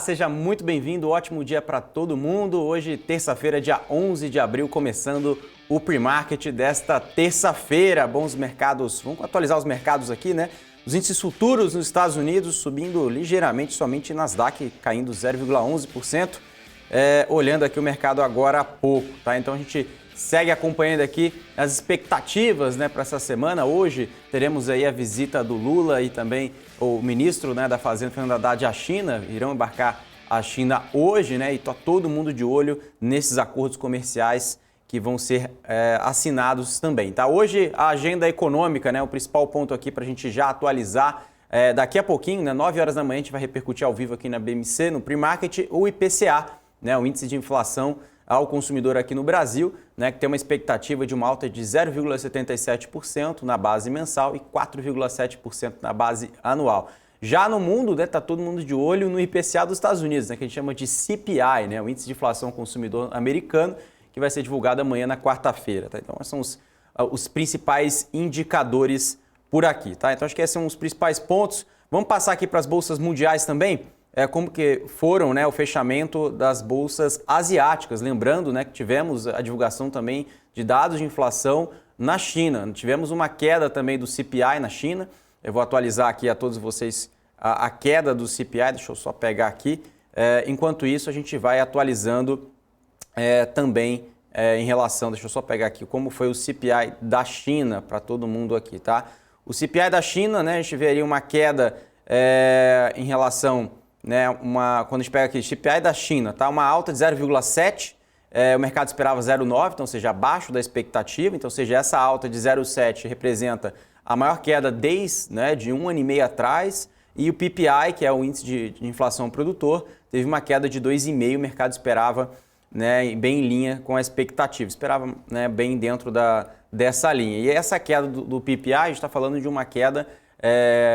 seja muito bem-vindo, ótimo dia para todo mundo. Hoje, terça-feira, dia 11 de abril, começando o pre-market desta terça-feira. Bons mercados, vamos atualizar os mercados aqui, né? Os índices futuros nos Estados Unidos subindo ligeiramente, somente Nasdaq caindo 0,11%. Olhando aqui o mercado agora há pouco, tá? Então a gente segue acompanhando aqui as expectativas, né, para essa semana. Hoje teremos aí a visita do Lula e também o ministro, né, da Fazenda, Fernando Haddad, à China. Irão embarcar a China hoje, né? E tá todo mundo de olho nesses acordos comerciais que vão ser assinados também, tá? Hoje a agenda econômica, né, o principal ponto aqui para a gente já atualizar. Daqui a pouquinho, né, 9 horas da manhã, a gente vai repercutir ao vivo aqui na BMC, no pre-market, o IPCA, né, o índice de inflação ao consumidor aqui no Brasil, né, que tem uma expectativa de uma alta de 0,77% na base mensal e 4,7% na base anual. Já no mundo, né, tá todo mundo de olho no IPCA dos Estados Unidos, né, que a gente chama de CPI, né, o índice de inflação ao consumidor americano, que vai ser divulgado amanhã na quarta-feira, tá? Então, esses são os principais indicadores por aqui, tá? Então, acho que esses são os principais pontos. Vamos passar aqui para as bolsas mundiais também. Como que foram, né, o fechamento das bolsas asiáticas. Lembrando, né, que tivemos a divulgação também de dados de inflação na China. Tivemos uma queda também do CPI na China. Eu vou atualizar aqui a todos vocês a queda do CPI. Deixa eu só pegar aqui. Enquanto isso, a gente vai atualizando também em relação... Deixa eu só pegar aqui como foi o CPI da China para todo mundo aqui, tá? O CPI da China, né, a gente vê ali uma queda em relação... Né, quando a gente pega aqui, CPI da China, tá? Uma alta de 0,7%, o mercado esperava 0,9%, então, ou seja, abaixo da expectativa. Então, ou seja, essa alta de 0,7% representa a maior queda desde, né, de um ano e meio atrás. E o PPI, que é o índice de inflação ao produtor, teve uma queda de 2,5%, o mercado esperava, né, bem em linha com a expectativa, esperava, né, bem dentro dessa linha. E essa queda do PPI, a gente está falando de uma queda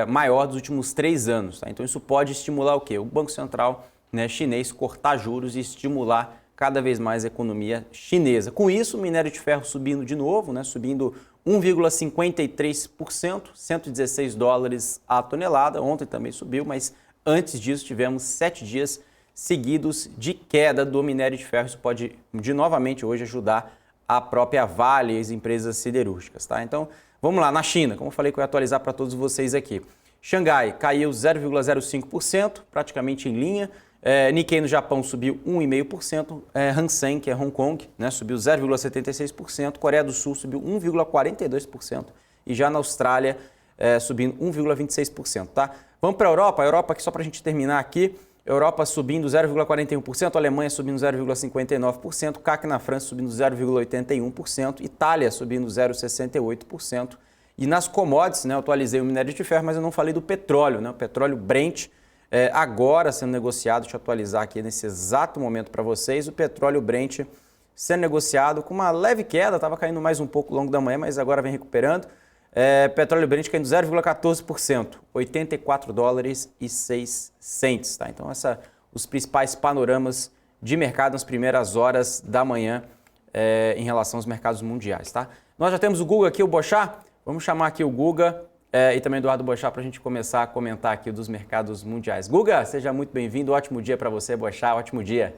maior dos últimos 3 anos. Tá? Então isso pode estimular o quê? O Banco Central, né, chinês cortar juros e estimular cada vez mais a economia chinesa. Com isso, o minério de ferro subindo de novo, né, subindo 1,53%, 116 dólares a tonelada. Ontem também subiu, mas antes disso tivemos 7 dias seguidos de queda do minério de ferro. Isso pode, novamente, hoje ajudar a própria Vale e as empresas siderúrgicas. Tá? Então, vamos lá, na China, como eu falei que eu ia atualizar para todos vocês aqui. Xangai caiu 0,05%, praticamente em linha. Nikkei no Japão subiu 1,5%. Hang Seng, que é Hong Kong, né, subiu 0,76%. Coreia do Sul subiu 1,42%. E já na Austrália, subindo 1,26%. Tá? Vamos para a Europa. A Europa, aqui, só para a gente terminar aqui. Europa subindo 0,41%, Alemanha subindo 0,59%, CAC na França subindo 0,81%, Itália subindo 0,68%. E nas commodities, né, eu atualizei o minério de ferro, mas eu não falei do petróleo, né? O petróleo Brent agora sendo negociado, deixa eu atualizar aqui nesse exato momento para vocês, o petróleo Brent sendo negociado com uma leve queda, estava caindo mais um pouco ao longo da manhã, mas agora vem recuperando. Petróleo Brent caindo 0,14%, 84 dólares e 6 cents. Tá? Então, os principais panoramas de mercado nas primeiras horas da manhã em relação aos mercados mundiais. Tá? Nós já temos o Guga aqui, o Bochá. Vamos chamar aqui o Guga e também o Eduardo Bochá para a gente começar a comentar aqui dos mercados mundiais. Guga, seja muito bem-vindo. Ótimo dia para você, Bochá. Ótimo dia.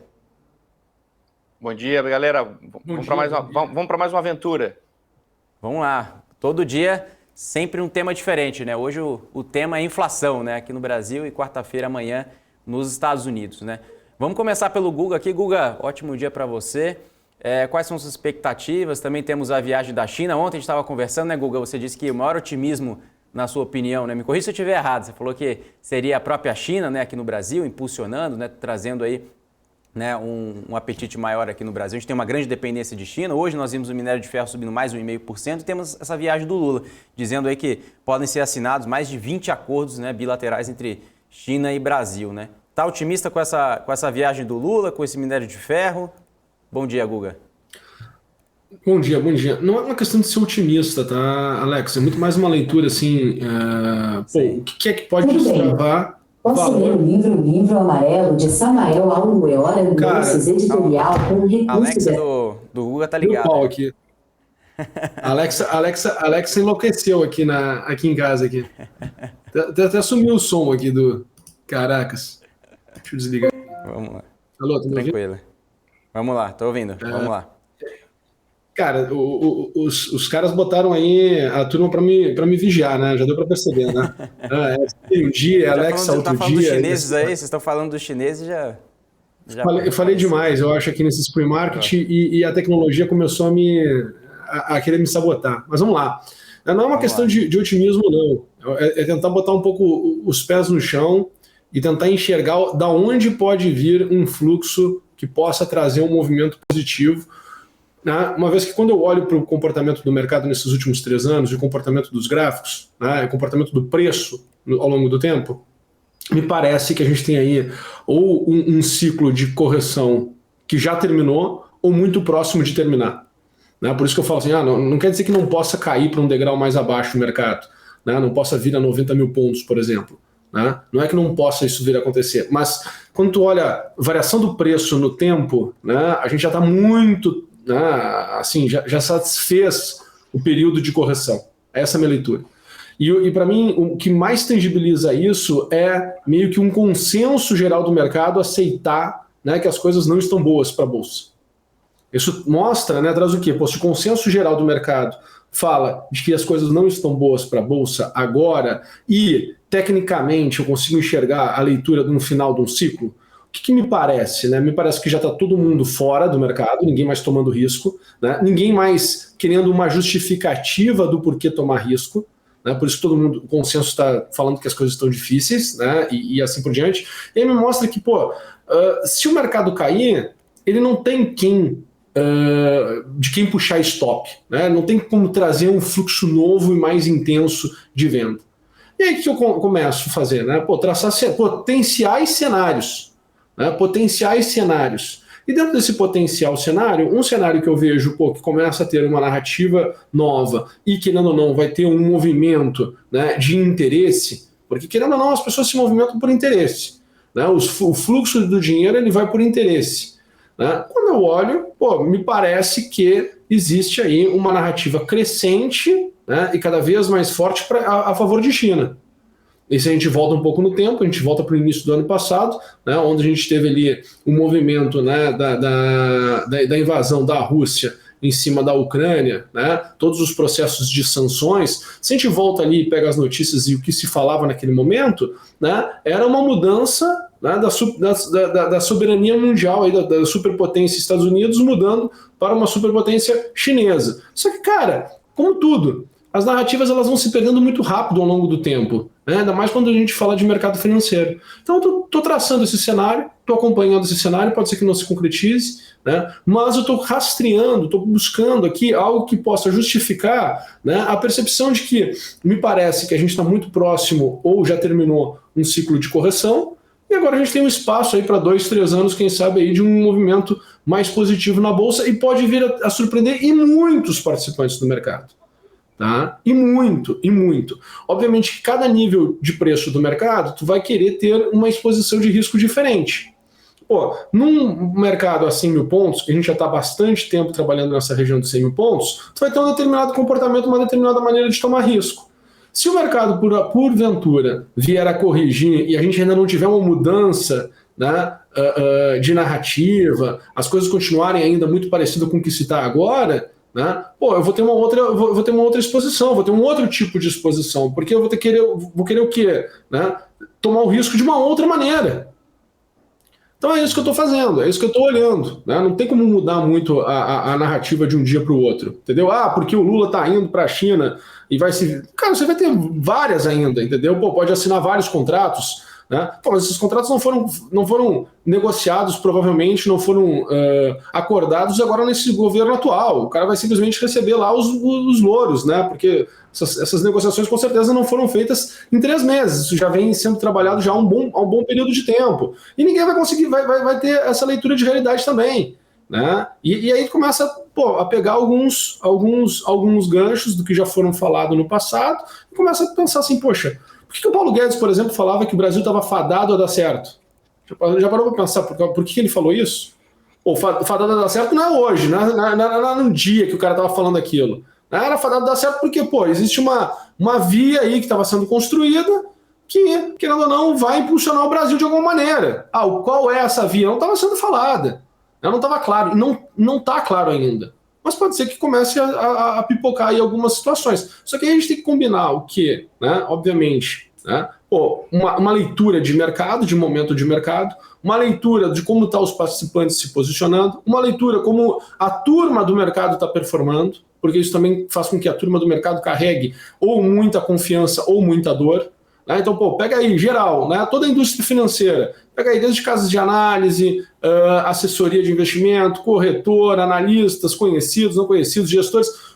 Bom dia, galera. Vamos para mais uma aventura. Vamos lá. Todo dia, sempre um tema diferente, né? Hoje o tema é inflação, né? Aqui no Brasil e quarta-feira, amanhã, nos Estados Unidos, né? Vamos começar pelo Guga aqui. Guga, ótimo dia para você. Quais são as suas expectativas? Também temos a viagem da China. Ontem a gente estava conversando, né, Guga? Você disse que o maior otimismo, na sua opinião, né? Me corrija se eu estiver errado. Você falou que seria a própria China, né, aqui no Brasil, impulsionando, né, trazendo aí, né, um apetite maior aqui no Brasil. A gente tem uma grande dependência de China. Hoje nós vimos o minério de ferro subindo mais 1,5% e temos essa viagem do Lula, dizendo aí que podem ser assinados mais de 20 acordos, né, bilaterais entre China e Brasil. Né? Tá otimista com essa viagem do Lula, com esse minério de ferro? Bom dia, Guga. Bom dia, bom dia. Não é uma questão de ser otimista, tá, Alex? É muito mais uma leitura assim, o que é que pode destravar... Posso ler o livro amarelo de Samael Alueora Negócios Editorial com recurso... Alexa do Guga tá ligado. Pau aqui. Alexa enlouqueceu aqui em casa. Aqui. Até sumiu o som aqui do... Caracas. Deixa eu desligar. Vamos lá. Alô, tá me ouvindo? Tranquilo. Vamos lá, tô ouvindo. Vamos lá. Cara, os caras botaram aí a turma para me vigiar, né? Já deu para perceber, né? Um dia, Alexa, outro falando dia. dos chineses aí, vocês estão falando dos chineses já Eu falei demais, eu acho, aqui nesses pre-market e a tecnologia começou a querer me sabotar. Mas vamos lá. Não é uma questão de otimismo, não. É tentar botar um pouco os pés no chão e tentar enxergar da onde pode vir um fluxo que possa trazer um movimento positivo. Né? Uma vez que quando eu olho para o comportamento do mercado nesses últimos 3 anos, o comportamento dos gráficos, né, o comportamento do preço ao longo do tempo, me parece que a gente tem aí ou um ciclo de correção que já terminou ou muito próximo de terminar. Né? Por isso que eu falo assim, não quer dizer que não possa cair para um degrau mais abaixo do mercado, né? Não possa vir a 90 mil pontos, por exemplo. Né? Não é que não possa isso vir a acontecer, mas quando tu olha variação do preço no tempo, né, a gente já está muito, né, assim, já satisfez o período de correção. Essa é a minha leitura. E para mim, o que mais tangibiliza isso é meio que um consenso geral do mercado aceitar, né, que as coisas não estão boas para a Bolsa. Isso mostra, né, traz o quê? Se o consenso geral do mercado fala de que as coisas não estão boas para a Bolsa agora e, tecnicamente, eu consigo enxergar a leitura de um final de um ciclo, o que me parece? Né? Me parece que já está todo mundo fora do mercado, ninguém mais tomando risco, né? Ninguém mais querendo uma justificativa do porquê tomar risco. Né? Por isso todo mundo, o consenso está falando que as coisas estão difíceis, né? E assim por diante. E aí me mostra que, se o mercado cair, ele não tem de quem puxar stop, né? Não tem como trazer um fluxo novo e mais intenso de venda. E aí o que eu começo a fazer? Né? Traçar potenciais cenários. Né? Potenciais cenários. E dentro desse potencial cenário, um cenário que eu vejo que começa a ter uma narrativa nova e, querendo ou não, vai ter um movimento, né, de interesse, porque, querendo ou não, as pessoas se movimentam por interesse. Né? O fluxo do dinheiro ele vai por interesse. Né? Quando eu olho, me parece que existe aí uma narrativa crescente, né, e cada vez mais forte a favor de China. E se a gente volta um pouco no tempo, a gente volta para o início do ano passado, né, onde a gente teve ali um movimento, né, da invasão da Rússia em cima da Ucrânia, né, todos os processos de sanções. Se a gente volta ali e pega as notícias e o que se falava naquele momento, né, era uma mudança, né, da soberania mundial, aí, da superpotência Estados Unidos mudando para uma superpotência chinesa. Só que, cara, como tudo, as narrativas elas vão se perdendo muito rápido ao longo do tempo, né? Ainda mais quando a gente fala de mercado financeiro. Então eu estou traçando esse cenário, estou acompanhando esse cenário, pode ser que não se concretize, né? Mas eu estou rastreando, estou buscando aqui algo que possa justificar, né, a percepção de que me parece que a gente está muito próximo ou já terminou um ciclo de correção e agora a gente tem um espaço aí para 2, 3 anos, quem sabe, aí, de um movimento mais positivo na Bolsa e pode vir a surpreender e muitos participantes do mercado. Tá? E muito. Obviamente que cada nível de preço do mercado, tu vai querer ter uma exposição de risco diferente. Num mercado a 100 mil pontos, que a gente já está há bastante tempo trabalhando nessa região de 100 mil pontos, tu vai ter um determinado comportamento, uma determinada maneira de tomar risco. Se o mercado, porventura, vier a corrigir e a gente ainda não tiver uma mudança, né, de narrativa, as coisas continuarem ainda muito parecidas com o que se está agora, né? Eu vou ter uma outra exposição, vou ter um outro tipo de exposição, porque eu vou querer o quê? Né? Tomar o risco de uma outra maneira. Então é isso que eu estou fazendo, é isso que eu estou olhando. Né? Não tem como mudar muito a narrativa de um dia para o outro, entendeu? Porque o Lula está indo para a China e vai se... Cara, você vai ter várias ainda, entendeu? Pode assinar vários contratos, né? Mas esses contratos não foram negociados, provavelmente não foram acordados agora nesse governo atual. O cara vai simplesmente receber lá os louros, né? Porque essas negociações com certeza não foram feitas em 3 meses. Isso já vem sendo trabalhado já há um bom período de tempo. E ninguém vai conseguir, vai ter essa leitura de realidade também. Né? E aí começa a pegar alguns ganchos do que já foram falados no passado e começa a pensar assim, poxa, por que o Paulo Guedes, por exemplo, falava que o Brasil estava fadado a dar certo? Já parou para pensar por que ele falou isso? Fadado a dar certo não é hoje, não é no dia que o cara estava falando aquilo. Era fadado a dar certo porque, existe uma via aí que estava sendo construída que, querendo ou não, vai impulsionar o Brasil de alguma maneira. Qual é essa via? Não estava sendo falada. Não estava claro. Não está claro ainda. Mas pode ser que comece a pipocar aí algumas situações. Só que aí a gente tem que combinar o quê? Né? Obviamente, né? Uma leitura de mercado, de momento de mercado, uma leitura de como estão os participantes se posicionando, uma leitura como a turma do mercado está performando, porque isso também faz com que a turma do mercado carregue ou muita confiança ou muita dor. Né? Então, pega aí, geral, né? Toda a indústria financeira, pega aí desde casas de análise, assessoria de investimento, corretor, analistas, conhecidos, não conhecidos, gestores.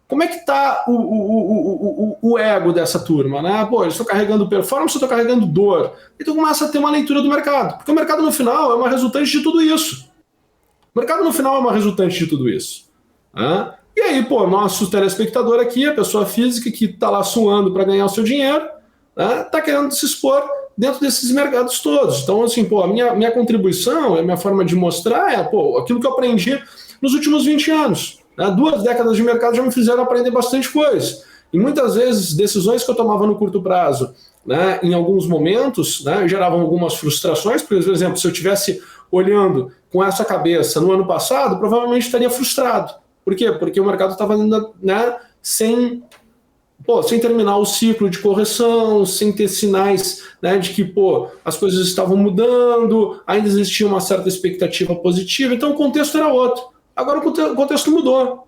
Como é que está o ego dessa turma? Né? Eles estão carregando performance ou estão carregando dor? Então começa a ter uma leitura do mercado, porque o mercado no final é uma resultante de tudo isso. O mercado no final é uma resultante de tudo isso. Né? E aí, nosso telespectador aqui, a pessoa física que está lá suando para ganhar o seu dinheiro, está querendo se expor dentro desses mercados todos. Então, assim, a minha contribuição, a minha forma de mostrar é aquilo que eu aprendi nos últimos 20 anos. 2 décadas de mercado já me fizeram aprender bastante coisa. E muitas vezes, decisões que eu tomava no curto prazo, né, em alguns momentos, né, geravam algumas frustrações, porque, por exemplo, se eu estivesse olhando com essa cabeça no ano passado, provavelmente estaria frustrado. Por quê? Porque o mercado estava ainda, né, sem terminar o ciclo de correção, sem ter sinais, né, de que as coisas estavam mudando, ainda existia uma certa expectativa positiva, então o contexto era outro. Agora o contexto mudou.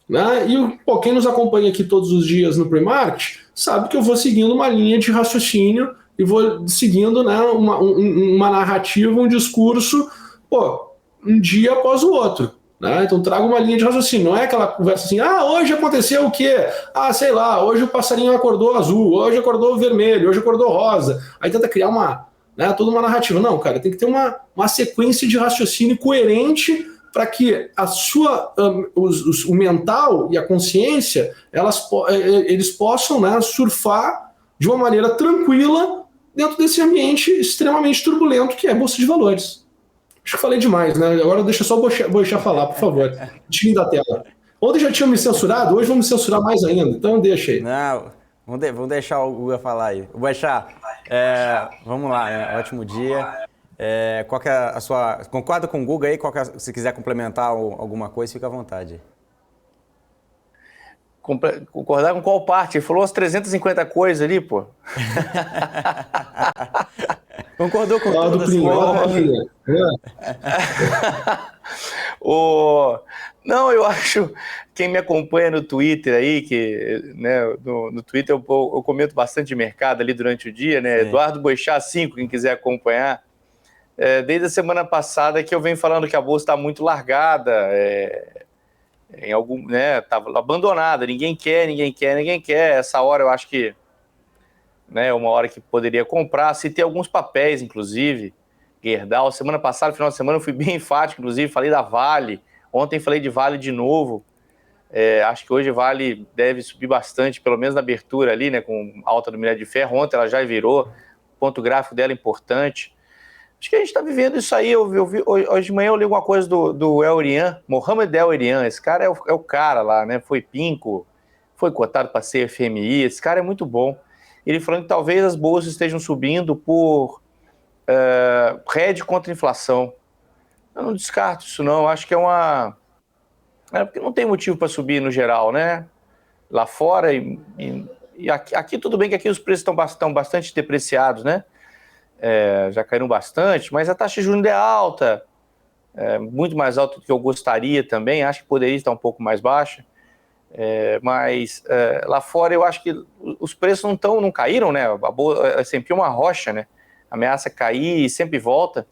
Né? E quem nos acompanha aqui todos os dias no pre-market sabe que eu vou seguindo uma linha de raciocínio e vou seguindo, né, uma narrativa, um discurso, um dia após o outro. Né? Então trago uma linha de raciocínio, não é aquela conversa assim, hoje aconteceu o quê? Sei lá, hoje o passarinho acordou azul, hoje acordou vermelho, hoje acordou rosa. Aí tenta criar toda uma narrativa. Não, cara, tem que ter uma sequência de raciocínio coerente para que o mental e a consciência eles possam, né, surfar de uma maneira tranquila dentro desse ambiente extremamente turbulento que é a Bolsa de Valores. Acho que falei demais, né? Agora deixa só o Boixá falar, por favor. Tire da tela. Ontem já tinham me censurado, hoje vão me censurar mais ainda, então deixa aí. Não, vamos deixar o Guga falar aí. Boixá, vamos lá, né? Ótimo dia. Qual que é a sua... Concorda com o Guga aí? Se quiser complementar alguma coisa, fica à vontade. Concordar com qual parte? Ele falou umas 350 coisas ali, pô. Concordou com tudo assim. Não, eu acho... Quem me acompanha no Twitter aí, que, né, no Twitter eu comento bastante de mercado ali durante o dia, né? Sim. Eduardo Boixá 5, quem quiser acompanhar. Desde a semana passada que eu venho falando que a bolsa está muito largada, tá abandonada, ninguém quer. Essa hora eu acho que, né, uma hora que poderia comprar, citei alguns papéis, inclusive, Gerdau. Semana passada, final de semana, eu fui bem enfático, inclusive, falei da Vale, ontem falei de Vale de novo. Acho que hoje Vale deve subir bastante, pelo menos na abertura ali, né, com alta do minério de ferro. Ontem ela já virou, o ponto gráfico dela é importante. Acho que a gente está vivendo isso aí. Hoje de manhã eu li alguma coisa do El Erian, Mohamed El Erian. Esse cara é o cara lá, né? Foi Pinco, foi cotado para ser FMI. Esse cara é muito bom. Ele falando que talvez as bolsas estejam subindo por hedge contra a inflação. Eu não descarto isso, não. Acho que porque não tem motivo para subir no geral, né? Lá fora e aqui tudo bem que aqui os preços estão bastante depreciados, né? Já caíram bastante, mas a taxa de juros é alta, muito mais alta do que eu gostaria também, acho que poderia estar um pouco mais baixa, mas lá fora eu acho que os preços não caíram, né? É sempre uma rocha, né? Ameaça cair e sempre volta,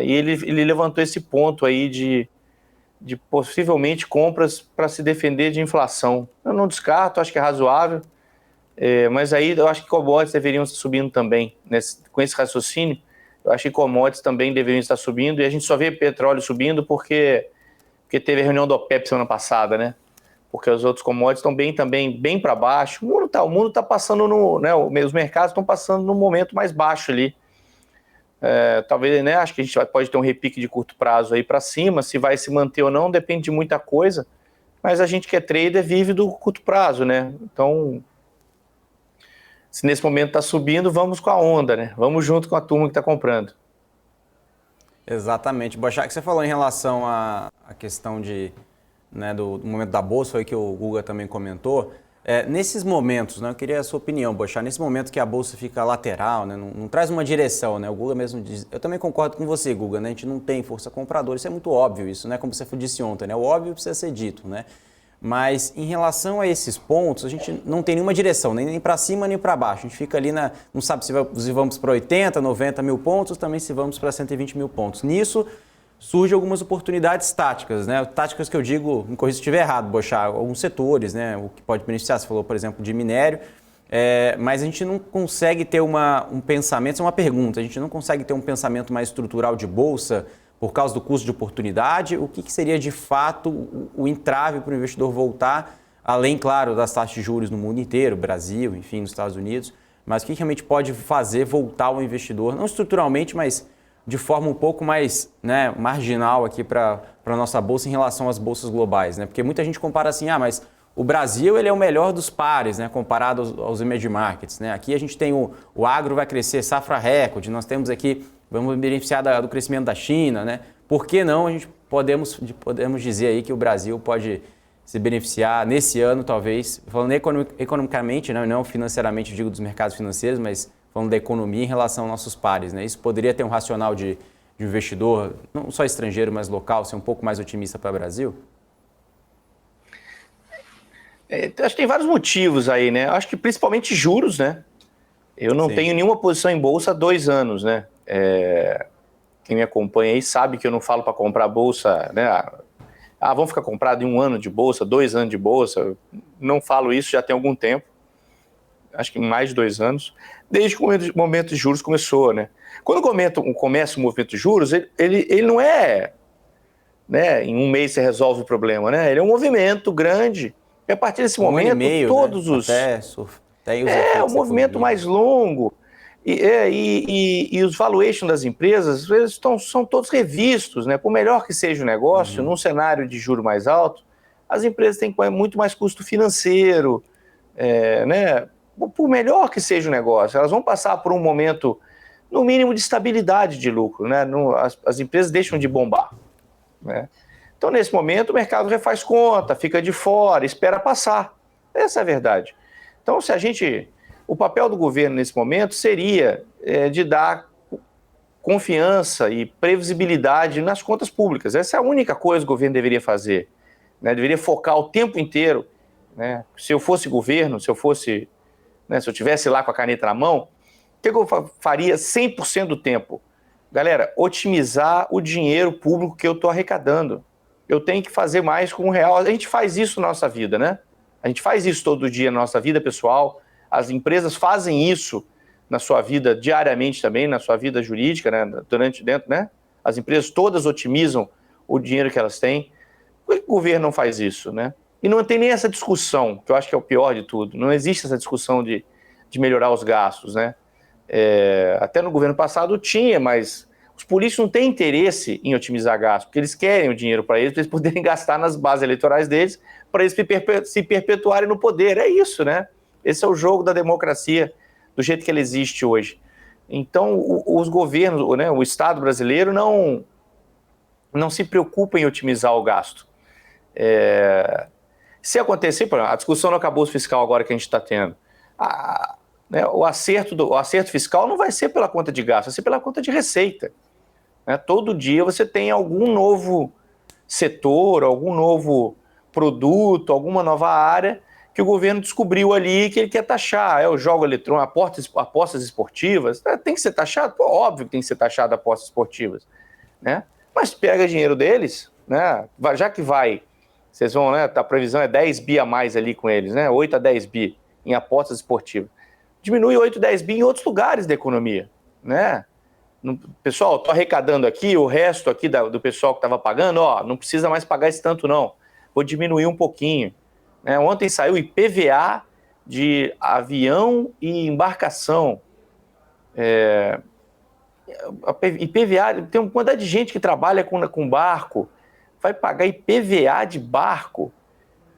e ele levantou esse ponto aí de possivelmente compras para se defender de inflação. Eu não descarto, acho que é razoável. Mas aí eu acho que commodities deveriam estar subindo também, com esse raciocínio. Eu acho que commodities também deveriam estar subindo, e a gente só vê petróleo subindo porque teve a reunião do OPEP semana passada, né? Porque os outros commodities estão também bem para baixo. O mundo está passando os mercados estão passando num momento mais baixo ali. Talvez, né? Acho que a gente pode ter um repique de curto prazo aí para cima. Se vai se manter ou não depende de muita coisa. Mas a gente que é trader vive do curto prazo, né? Então, se nesse momento está subindo, vamos com a onda, né? Vamos junto com a turma que está comprando. Exatamente. Boechat, que você falou em relação à questão do momento da Bolsa, foi que o Guga também comentou. Nesses momentos, né, eu queria a sua opinião, Boechat, nesse momento que a Bolsa fica lateral, né, não traz uma direção, né, o Guga mesmo diz, eu também concordo com você, Guga, né, a gente não tem força compradora, isso é muito óbvio, isso, né, como você disse ontem, né, o óbvio precisa ser dito, né, mas em relação a esses pontos, a gente não tem nenhuma direção, nem para cima nem para baixo, a gente fica ali, não sabe se vamos para 80, 90 mil pontos, também se vamos para 120 mil pontos. Nisso, surgem algumas oportunidades táticas, né? Táticas que eu digo, me corrija se estiver errado, Boechat, alguns setores, né? O que pode beneficiar, você falou, por exemplo, de minério, mas a gente não consegue ter um pensamento, isso é uma pergunta, a gente não consegue ter um pensamento mais estrutural de bolsa por causa do custo de oportunidade. O que seria de fato o entrave para o investidor voltar, além, claro, das taxas de juros no mundo inteiro, Brasil, enfim, nos Estados Unidos, mas o que realmente pode fazer voltar o investidor, não estruturalmente, mas de forma um pouco mais, né, marginal aqui para a nossa bolsa em relação às bolsas globais, né? Porque muita gente compara assim, mas o Brasil ele é o melhor dos pares, né, comparado aos emerging markets, né? Aqui a gente tem o agro vai crescer, safra recorde, nós temos aqui, vamos beneficiar do crescimento da China, né? Por que não a gente podemos dizer aí que o Brasil pode se beneficiar nesse ano, talvez, falando economicamente, não financeiramente, digo dos mercados financeiros, mas falando da economia em relação aos nossos pares, né? Isso poderia ter um racional de investidor, não só estrangeiro, mas local, ser um pouco mais otimista para o Brasil? Acho que tem vários motivos aí, né? Acho que principalmente juros, né? Eu não tenho nenhuma posição em bolsa há 2 anos, né? Quem me acompanha aí sabe que eu não falo para comprar bolsa, né? Vamos ficar comprado em 1 ano de bolsa, 2 anos de bolsa. Eu não falo isso já tem algum tempo. Acho que mais de 2 anos, desde que o momento de juros começou, né? Quando começa o movimento de juros, ele não é, né, em 1 mês você resolve o problema, né? Ele é um movimento grande, e a partir desse momento, meio, todos, né? É um movimento mais longo, e os valuation das empresas, eles são todos revistos, né? Por melhor que seja o negócio, num cenário de juro mais alto, as empresas têm muito mais custo financeiro, né? Por melhor que seja o negócio, elas vão passar por um momento, no mínimo, de estabilidade de lucro, né? As empresas deixam de bombar, né? Então, nesse momento, o mercado refaz conta, fica de fora, espera passar. Essa é a verdade. Então, o papel do governo nesse momento seria de dar confiança e previsibilidade nas contas públicas. Essa é a única coisa que o governo deveria fazer, né? Deveria focar o tempo inteiro, né? Se eu fosse governo, se eu tivesse lá com a caneta na mão, o que eu faria 100% do tempo? Galera, otimizar o dinheiro público que eu estou arrecadando. Eu tenho que fazer mais com o real. A gente faz isso na nossa vida, né? A gente faz isso todo dia na nossa vida pessoal. As empresas fazem isso na sua vida diariamente também, na sua vida jurídica, né? Né? As empresas todas otimizam o dinheiro que elas têm. Por que o governo não faz isso, né? E não tem nem essa discussão, que eu acho que é o pior de tudo. Não existe essa discussão de melhorar os gastos, né? Até no governo passado tinha, mas os políticos não têm interesse em otimizar gastos, porque eles querem o dinheiro para eles poderem gastar nas bases eleitorais deles, para eles se perpetuarem no poder. É isso, né? Esse é o jogo da democracia, do jeito que ela existe hoje. Então, os governos, né, o Estado brasileiro não se preocupa em otimizar o gasto. Se acontecer, por exemplo, a discussão no arcabouço fiscal agora que a gente está tendo, né, o acerto fiscal não vai ser pela conta de gasto, vai ser pela conta de receita. Né? Todo dia você tem algum novo setor, algum novo produto, alguma nova área que o governo descobriu ali que ele quer taxar. O jogo eletrônico, apostas esportivas, tem que ser taxado? Pô, óbvio que tem que ser taxado apostas esportivas. Né? Mas pega dinheiro deles, né? Já que vocês vão, né? A previsão é 10 bi a mais ali com eles, né? 8 a 10 bi em apostas esportivas. Diminui 8, 10 bi em outros lugares da economia, né? Pessoal, estou arrecadando aqui, o resto aqui do pessoal que estava pagando, não precisa mais pagar esse tanto não, vou diminuir um pouquinho. Né? Ontem saiu o IPVA de avião e embarcação. IPVA, tem uma quantidade de gente que trabalha com barco, vai pagar IPVA de barco,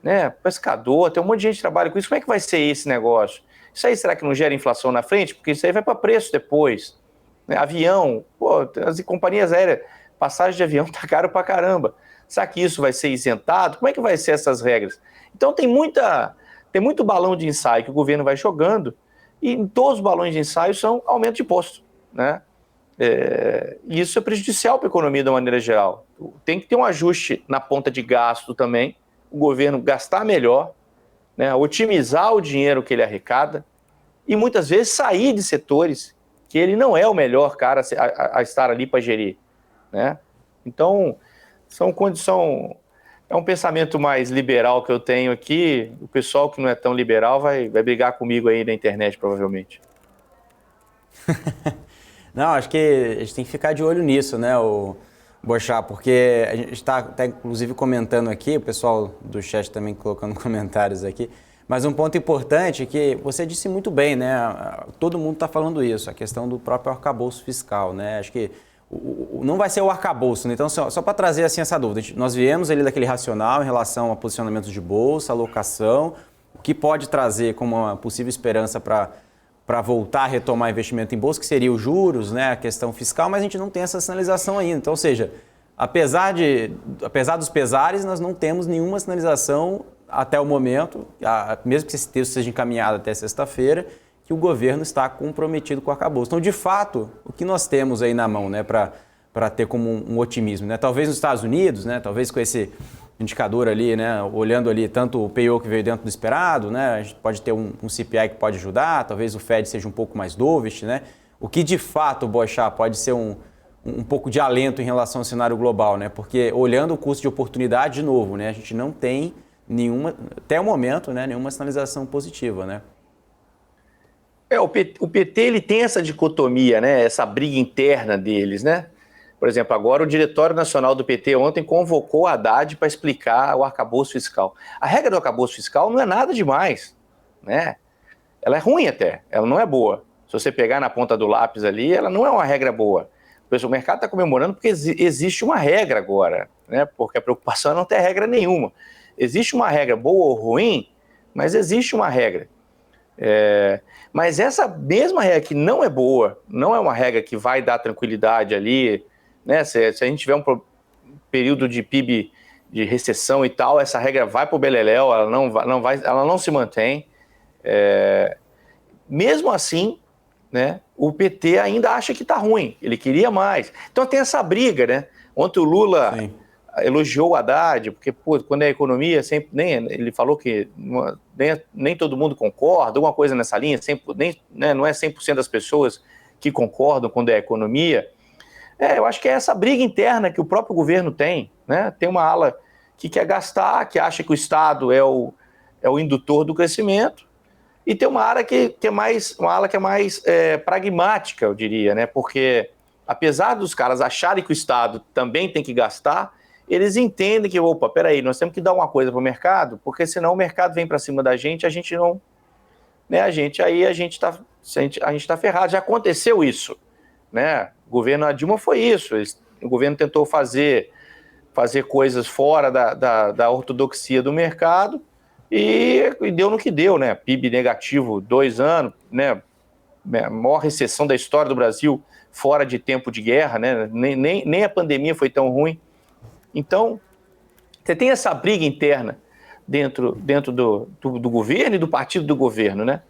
né? Pescador, tem um monte de gente que trabalha com isso. Como é que vai ser esse negócio? Isso aí será que não gera inflação na frente? Porque isso aí vai para preço depois. Né? Avião, pô, as companhias aéreas, passagem de avião tá caro pra caramba. Será que isso vai ser isentado? Como é que vai ser essas regras? Então tem muito balão de ensaio que o governo vai jogando e em todos os balões de ensaio são aumento de imposto, né? E isso é prejudicial para a economia de uma maneira geral. Tem que ter um ajuste na ponta de gasto também, o governo gastar melhor, né, otimizar o dinheiro que ele arrecada e muitas vezes sair de setores que ele não é o melhor cara a estar ali para gerir, né? Então, é um pensamento mais liberal que eu tenho aqui. O pessoal que não é tão liberal vai brigar comigo aí na internet, provavelmente. Não, acho que a gente tem que ficar de olho nisso, né, o Boechat, porque a gente está até inclusive comentando aqui, o pessoal do chat também colocando comentários aqui, mas um ponto importante é que você disse muito bem, né, todo mundo está falando isso, a questão do próprio arcabouço fiscal, né, acho que não vai ser o arcabouço, né? Então só para trazer assim essa dúvida, nós viemos ali daquele racional em relação a posicionamentos de bolsa, alocação, o que pode trazer como uma possível esperança para voltar a retomar investimento em bolsa, que seria os juros, né, a questão fiscal, mas a gente não tem essa sinalização ainda. Então, ou seja, apesar dos pesares, nós não temos nenhuma sinalização até o momento, mesmo que esse texto seja encaminhado até sexta-feira, que o governo está comprometido com o arcabouço. Então, de fato, o que nós temos aí na mão, né, para ter como um otimismo, né? Talvez nos Estados Unidos, né, talvez com esse indicador ali, né, olhando ali tanto o PIO que veio dentro do esperado, né, a gente pode ter um CPI que pode ajudar, talvez o Fed seja um pouco mais dovish, né, o que de fato, Boechat, pode ser um pouco de alento em relação ao cenário global, né, porque olhando o custo de oportunidade de novo, né, a gente não tem nenhuma, até o momento, né, nenhuma sinalização positiva, né. O PT ele tem essa dicotomia, né, essa briga interna deles, né. Por exemplo, agora o Diretório Nacional do PT ontem convocou a Haddad para explicar o arcabouço fiscal. A regra do arcabouço fiscal não é nada demais, né? Ela é ruim até, ela não é boa. Se você pegar na ponta do lápis ali, ela não é uma regra boa. O mercado está comemorando porque existe uma regra agora, né? Porque a preocupação é não ter regra nenhuma. Existe uma regra boa ou ruim, mas existe uma regra. Mas essa mesma regra que não é boa, não é uma regra que vai dar tranquilidade ali, né? Se a gente tiver um período de PIB de recessão e tal, essa regra vai para o beleléu, ela não se mantém. Mesmo assim, né, o PT ainda acha que está ruim, ele queria mais. Então tem essa briga, né? Ontem o Lula elogiou o Haddad, porque quando é economia, sempre, ele falou que nem todo mundo concorda, alguma coisa nessa linha, não é 100% das pessoas que concordam quando é economia. Eu acho que é essa briga interna que o próprio governo tem, né? Tem uma ala que quer gastar, que acha que o Estado é o indutor do crescimento, e tem uma ala que é mais pragmática, eu diria, né? Porque apesar dos caras acharem que o Estado também tem que gastar, eles entendem que, peraí, nós temos que dar uma coisa para o mercado, porque senão o mercado vem para cima da gente, a gente não, né? A gente está ferrado. Já aconteceu isso, né? O governo Dilma foi isso. O governo tentou fazer coisas fora da ortodoxia do mercado e deu no que deu, né? PIB negativo 2 anos, né? Maior recessão da história do Brasil fora de tempo de guerra, né? Nem a pandemia foi tão ruim. Então, você tem essa briga interna dentro do governo e do partido do governo, né?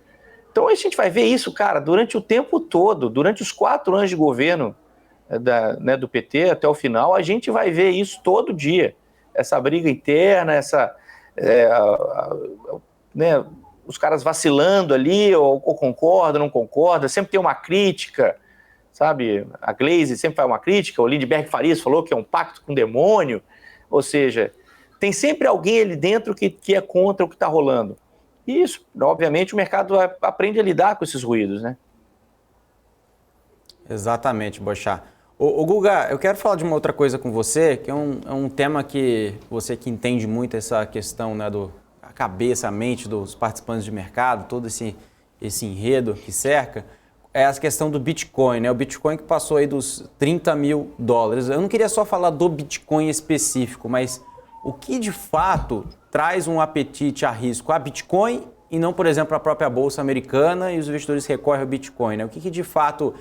Então a gente vai ver isso, cara, durante o tempo todo, durante os 4 anos de governo do PT até o final, a gente vai ver isso todo dia. Essa briga interna, né, os caras vacilando ali, ou concorda, não concorda, sempre tem uma crítica, sabe? A Glaze sempre faz uma crítica, o Lindbergh Farias falou que é um pacto com o demônio, ou seja, tem sempre alguém ali dentro que é contra o que está rolando. E isso, obviamente, o mercado aprende a lidar com esses ruídos, né? Exatamente, Boechat. Ô Guga, eu quero falar de uma outra coisa com você, que é um tema que você que entende muito essa questão, né, a cabeça, a mente dos participantes de mercado, todo esse enredo que cerca, é a questão do Bitcoin, né? O Bitcoin que passou aí dos $30 mil. Eu não queria só falar do Bitcoin específico, mas o que de fato traz um apetite a risco a Bitcoin e não, por exemplo, a própria Bolsa Americana e os investidores recorrem ao Bitcoin, né? O que de fato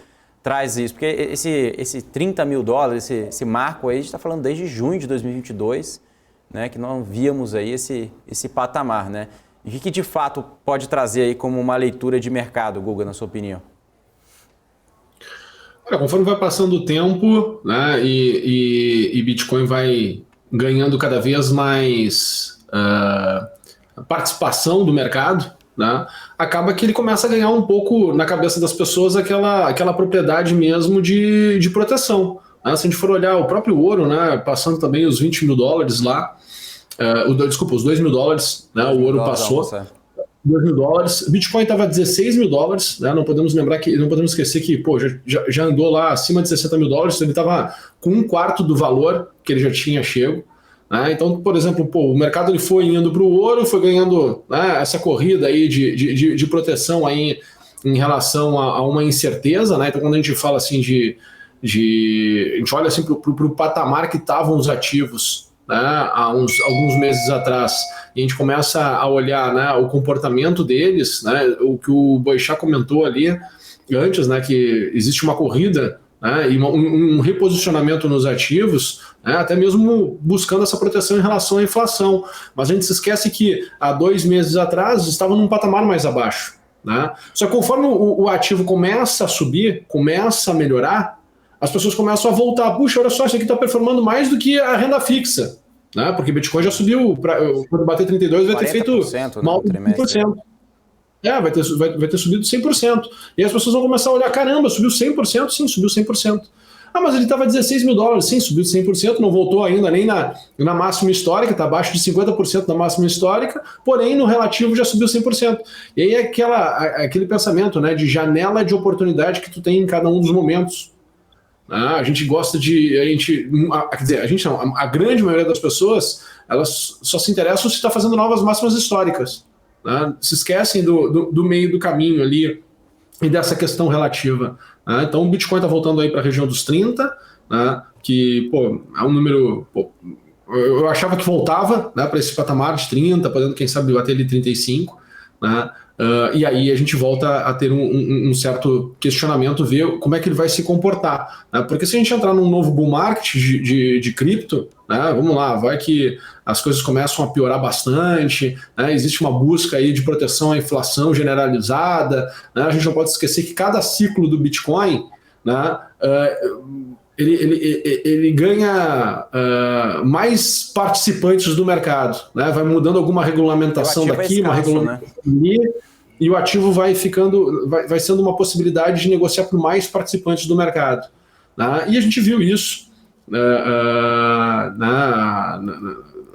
traz isso? Porque esse 30 mil dólares, esse marco aí, a gente está falando desde junho de 2022, né, que não víamos aí esse patamar, né? E o que de fato pode trazer aí como uma leitura de mercado, Guga, na sua opinião? Conforme vai passando o tempo, né, e Bitcoin vai ganhando cada vez mais participação do mercado, né, acaba que ele começa a ganhar um pouco na cabeça das pessoas aquela propriedade mesmo de proteção. Né? Se a gente for olhar o próprio ouro, né, passando também os 20 mil dólares lá, os 2 mil dólares, né, o ouro passou. 2 mil dólares, o Bitcoin estava a 16 mil dólares, né? Não podemos esquecer que já andou lá acima de 60 mil dólares, ele estava com 1/4 do valor que ele já tinha chego. Né? Então, por exemplo, o mercado ele foi indo para o ouro, foi ganhando, né, essa corrida aí de proteção aí em relação a uma incerteza. Né? Então, quando a gente fala assim a gente olha assim para o patamar que estavam os ativos, né, há alguns meses atrás, e a gente começa a olhar, né, o comportamento deles, né, o que o Boixá comentou ali antes, né, que existe uma corrida, né, e um reposicionamento nos ativos, né, até mesmo buscando essa proteção em relação à inflação. Mas a gente se esquece que há 2 meses atrás estavam num patamar mais abaixo. Né? Só que conforme o ativo começa a subir, começa a melhorar, as pessoas começam a voltar. Puxa, olha só, isso aqui está performando mais do que a renda fixa. Né? Porque Bitcoin já subiu, quando bater 32 vai ter feito mal de 100%. Vai ter subido 100%. E as pessoas vão começar a olhar, caramba, subiu 100%? Sim, subiu 100%. Ah, mas ele estava a 16 mil dólares. Sim, subiu 100%, não voltou ainda nem na máxima histórica, está abaixo de 50% da máxima histórica, porém no relativo já subiu 100%. E aí é aquele pensamento, né, de janela de oportunidade que tu tem em cada um dos momentos. A gente gosta a grande maioria das pessoas, elas só se interessam se está fazendo novas máximas históricas. Né? Se esquecem do meio do caminho ali e dessa questão relativa. Né? Então o Bitcoin está voltando aí para a região dos 30, né? Que é um número... eu achava que voltava, né, para esse patamar de 30, podendo quem sabe bater ali 35, né? E aí a gente volta a ter um certo questionamento, ver como é que ele vai se comportar. Né? Porque se a gente entrar num novo bull market de cripto, né, vamos lá, vai que as coisas começam a piorar bastante, né, existe uma busca aí de proteção à inflação generalizada, né, a gente não pode esquecer que cada ciclo do Bitcoin, né, ele ganha mais participantes do mercado, né? Vai mudando alguma regulamentação daqui, uma regulamentação ali, e o ativo vai sendo uma possibilidade de negociar por mais participantes do mercado. Né? E a gente viu isso,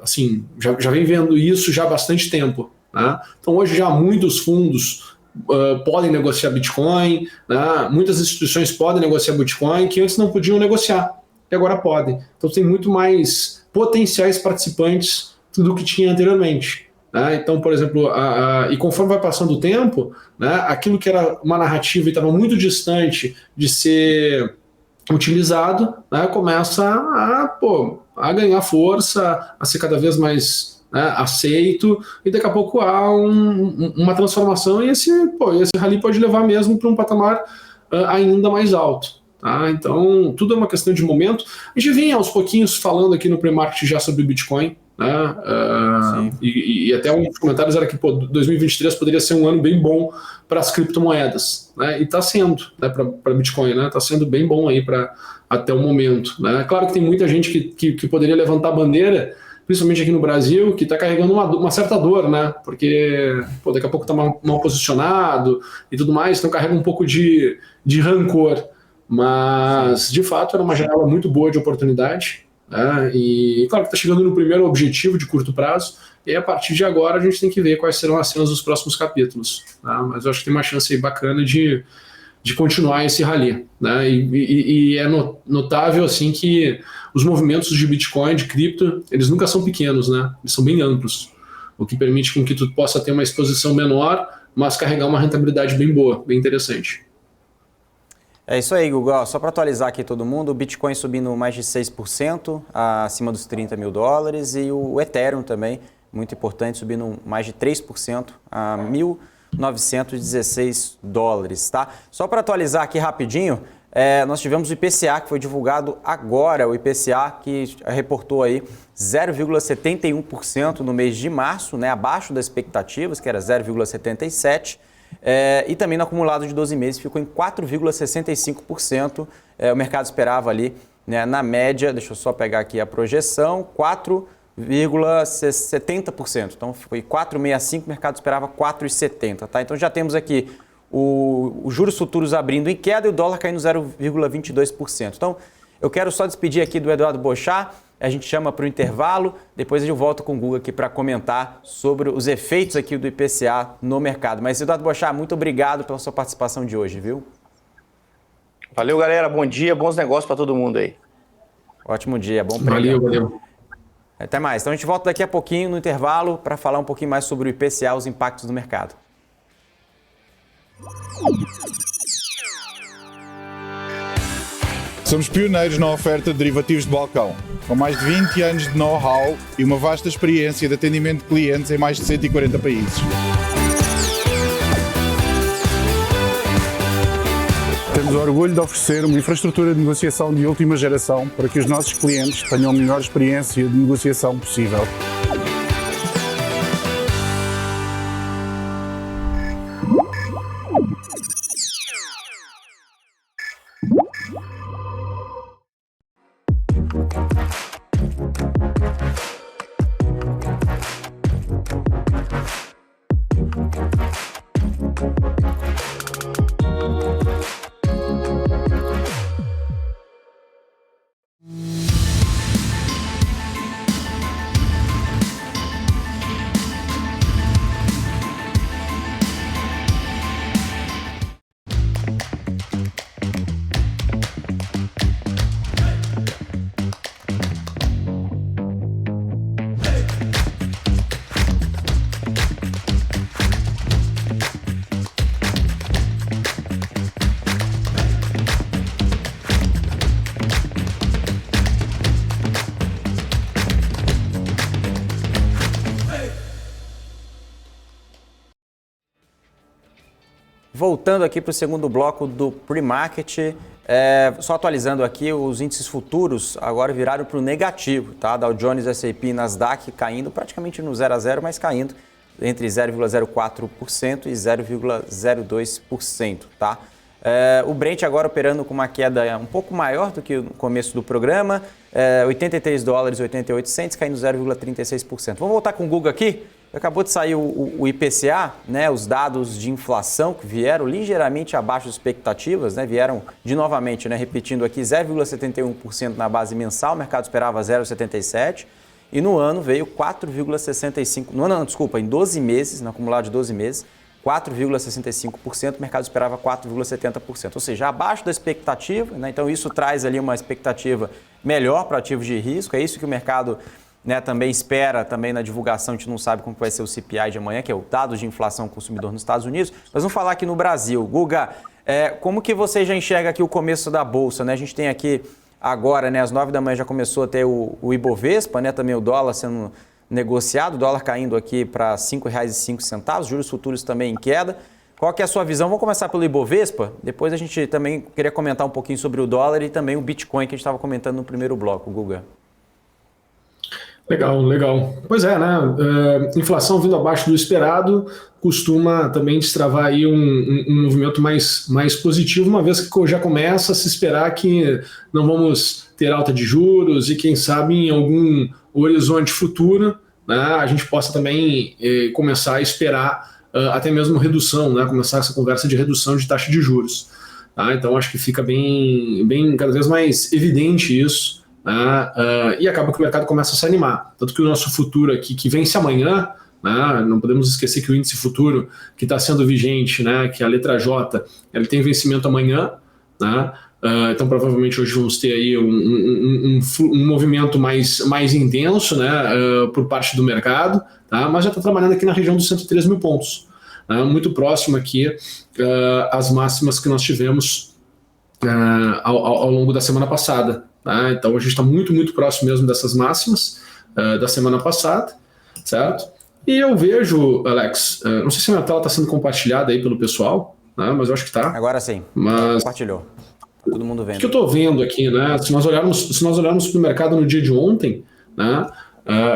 assim, já vem vendo isso já há bastante tempo. Né? Então hoje já muitos fundos podem negociar Bitcoin, né? Muitas instituições podem negociar Bitcoin que antes não podiam negociar, e agora podem. Então tem muito mais potenciais participantes do que tinha anteriormente. Né? Então, por exemplo, e conforme vai passando o tempo, né, aquilo que era uma narrativa e estava muito distante de ser utilizado, né, começa a ganhar força, a ser cada vez mais... aceito, e daqui a pouco há uma transformação e esse rally pode levar mesmo para um patamar ainda mais alto. Tá? Então, tudo é uma questão de momento. A gente vinha aos pouquinhos falando aqui no pre-market já sobre o Bitcoin, né? E até um dos comentários era que 2023 poderia ser um ano bem bom para as criptomoedas, né? E está sendo, né, para Bitcoin, né? Está sendo bem bom aí até o momento. Né? Claro que tem muita gente que poderia levantar a bandeira, principalmente aqui no Brasil, que está carregando uma certa dor, né? Porque daqui a pouco está mal posicionado e tudo mais, então carrega um pouco de rancor. Mas, de fato, era uma janela muito boa de oportunidade. Né? E, claro, que está chegando no primeiro objetivo de curto prazo, e aí, a partir de agora a gente tem que ver quais serão as cenas dos próximos capítulos. Tá? Mas eu acho que tem uma chance aí bacana de continuar esse rally. Né? E é notável assim, que os movimentos de Bitcoin, de cripto, eles nunca são pequenos, né? Eles são bem amplos, o que permite com que tu possa ter uma exposição menor, mas carregar uma rentabilidade bem boa, bem interessante. É isso aí, Guga. Só para atualizar aqui todo mundo, o Bitcoin subindo mais de 6%, acima dos 30 mil dólares, e o Ethereum também muito importante, subindo mais de 3% a 1.916 dólares, tá? Só para atualizar aqui rapidinho, nós tivemos o IPCA que foi divulgado agora, o IPCA que reportou aí 0,71% no mês de março, né, abaixo das expectativas, que era 0,77%, e também no acumulado de 12 meses ficou em 4,65%, o mercado esperava ali, né, na média, deixa eu só pegar aqui a projeção, 4,70%, então foi 4,65%, o mercado esperava 4,70%, tá? Então já temos aqui os juros futuros abrindo em queda e o dólar caindo 0,22%. Então, eu quero só despedir aqui do Eduardo Boechat, a gente chama para o intervalo, depois eu volto com o Guga aqui para comentar sobre os efeitos aqui do IPCA no mercado. Mas, Eduardo Boechat, muito obrigado pela sua participação de hoje, viu? Valeu, galera. Bom dia, bons negócios para todo mundo aí. Ótimo dia, bom prêmio. Valeu. Até mais. Então, a gente volta daqui a pouquinho no intervalo para falar um pouquinho mais sobre o IPCA, os impactos no mercado. Somos pioneiros na oferta de derivativos de balcão, com mais de 20 anos de know-how e uma vasta experiência de atendimento de clientes em mais de 140 países. Temos o orgulho de oferecer uma infraestrutura de negociação de última geração para que os nossos clientes tenham a melhor experiência de negociação possível. Voltando aqui para o segundo bloco do pre-market, só atualizando aqui, os índices futuros agora viraram para o negativo, tá? Dow Jones, S&P e Nasdaq caindo praticamente no 0 a 0, mas caindo entre 0,04% e 0,02%, tá? O Brent agora operando com uma queda um pouco maior do que no começo do programa, 83 dólares e 88 centes, caindo 0,36%. Vamos voltar com o Guga aqui. Acabou de sair o IPCA, né, os dados de inflação que vieram ligeiramente abaixo das expectativas, né, vieram de novamente, né, repetindo aqui, 0,71% na base mensal, o mercado esperava 0,77%, e no ano veio 4,65%, em 12 meses, no acumulado de 12 meses, 4,65%, o mercado esperava 4,70%, ou seja, abaixo da expectativa, né, então isso traz ali uma expectativa melhor para ativos de risco, é isso que o mercado, né, também espera, também na divulgação, a gente não sabe como vai ser o CPI de amanhã, que é o dado de inflação consumidor nos Estados Unidos. Nós vamos falar aqui no Brasil. Guga, como que você já enxerga aqui o começo da Bolsa, né? A gente tem aqui agora, né, às 9 da manhã já começou a ter o Ibovespa, né, também o dólar sendo negociado, o dólar caindo aqui para R$ 5,05, juros futuros também em queda. Qual que é a sua visão? Vamos começar pelo Ibovespa, depois a gente também queria comentar um pouquinho sobre o dólar e também o Bitcoin que a gente estava comentando no primeiro bloco, Guga. Legal. Pois é, né? Inflação vindo abaixo do esperado costuma também destravar aí um movimento mais positivo, uma vez que já começa a se esperar que não vamos ter alta de juros e quem sabe em algum horizonte futuro, né, a gente possa também começar a esperar até mesmo redução, né? Começar essa conversa de redução de taxa de juros. Tá? Então acho que fica bem cada vez mais evidente isso. E acaba que o mercado começa a se animar. Tanto que o nosso futuro aqui, que vence amanhã, né, não podemos esquecer que o índice futuro que está sendo vigente, né, que é a letra J, ele tem vencimento amanhã, né, então provavelmente hoje vamos ter aí um movimento mais intenso, né, por parte do mercado, tá, mas já está trabalhando aqui na região dos 103 mil pontos, né, muito próximo aqui às máximas que nós tivemos ao longo da semana passada. Então a gente está muito próximo mesmo dessas máximas da semana passada. certo? E eu vejo, Alex, não sei se a minha tela está sendo compartilhada aí pelo pessoal, né, mas eu acho que está. Agora sim, mas compartilhou. Todo mundo vendo. O que eu estou vendo aqui, né? Se nós olharmos para o mercado no dia de ontem, né,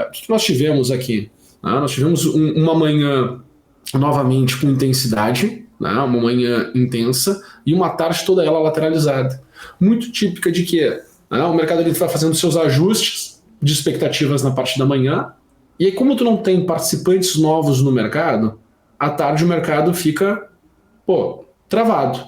o que nós tivemos aqui? Nós tivemos uma manhã novamente com intensidade, né, uma manhã intensa, e uma tarde toda ela lateralizada. Muito típica de que o mercado ele vai fazendo seus ajustes de expectativas na parte da manhã, e aí, como tu não tem participantes novos no mercado, à tarde o mercado fica travado.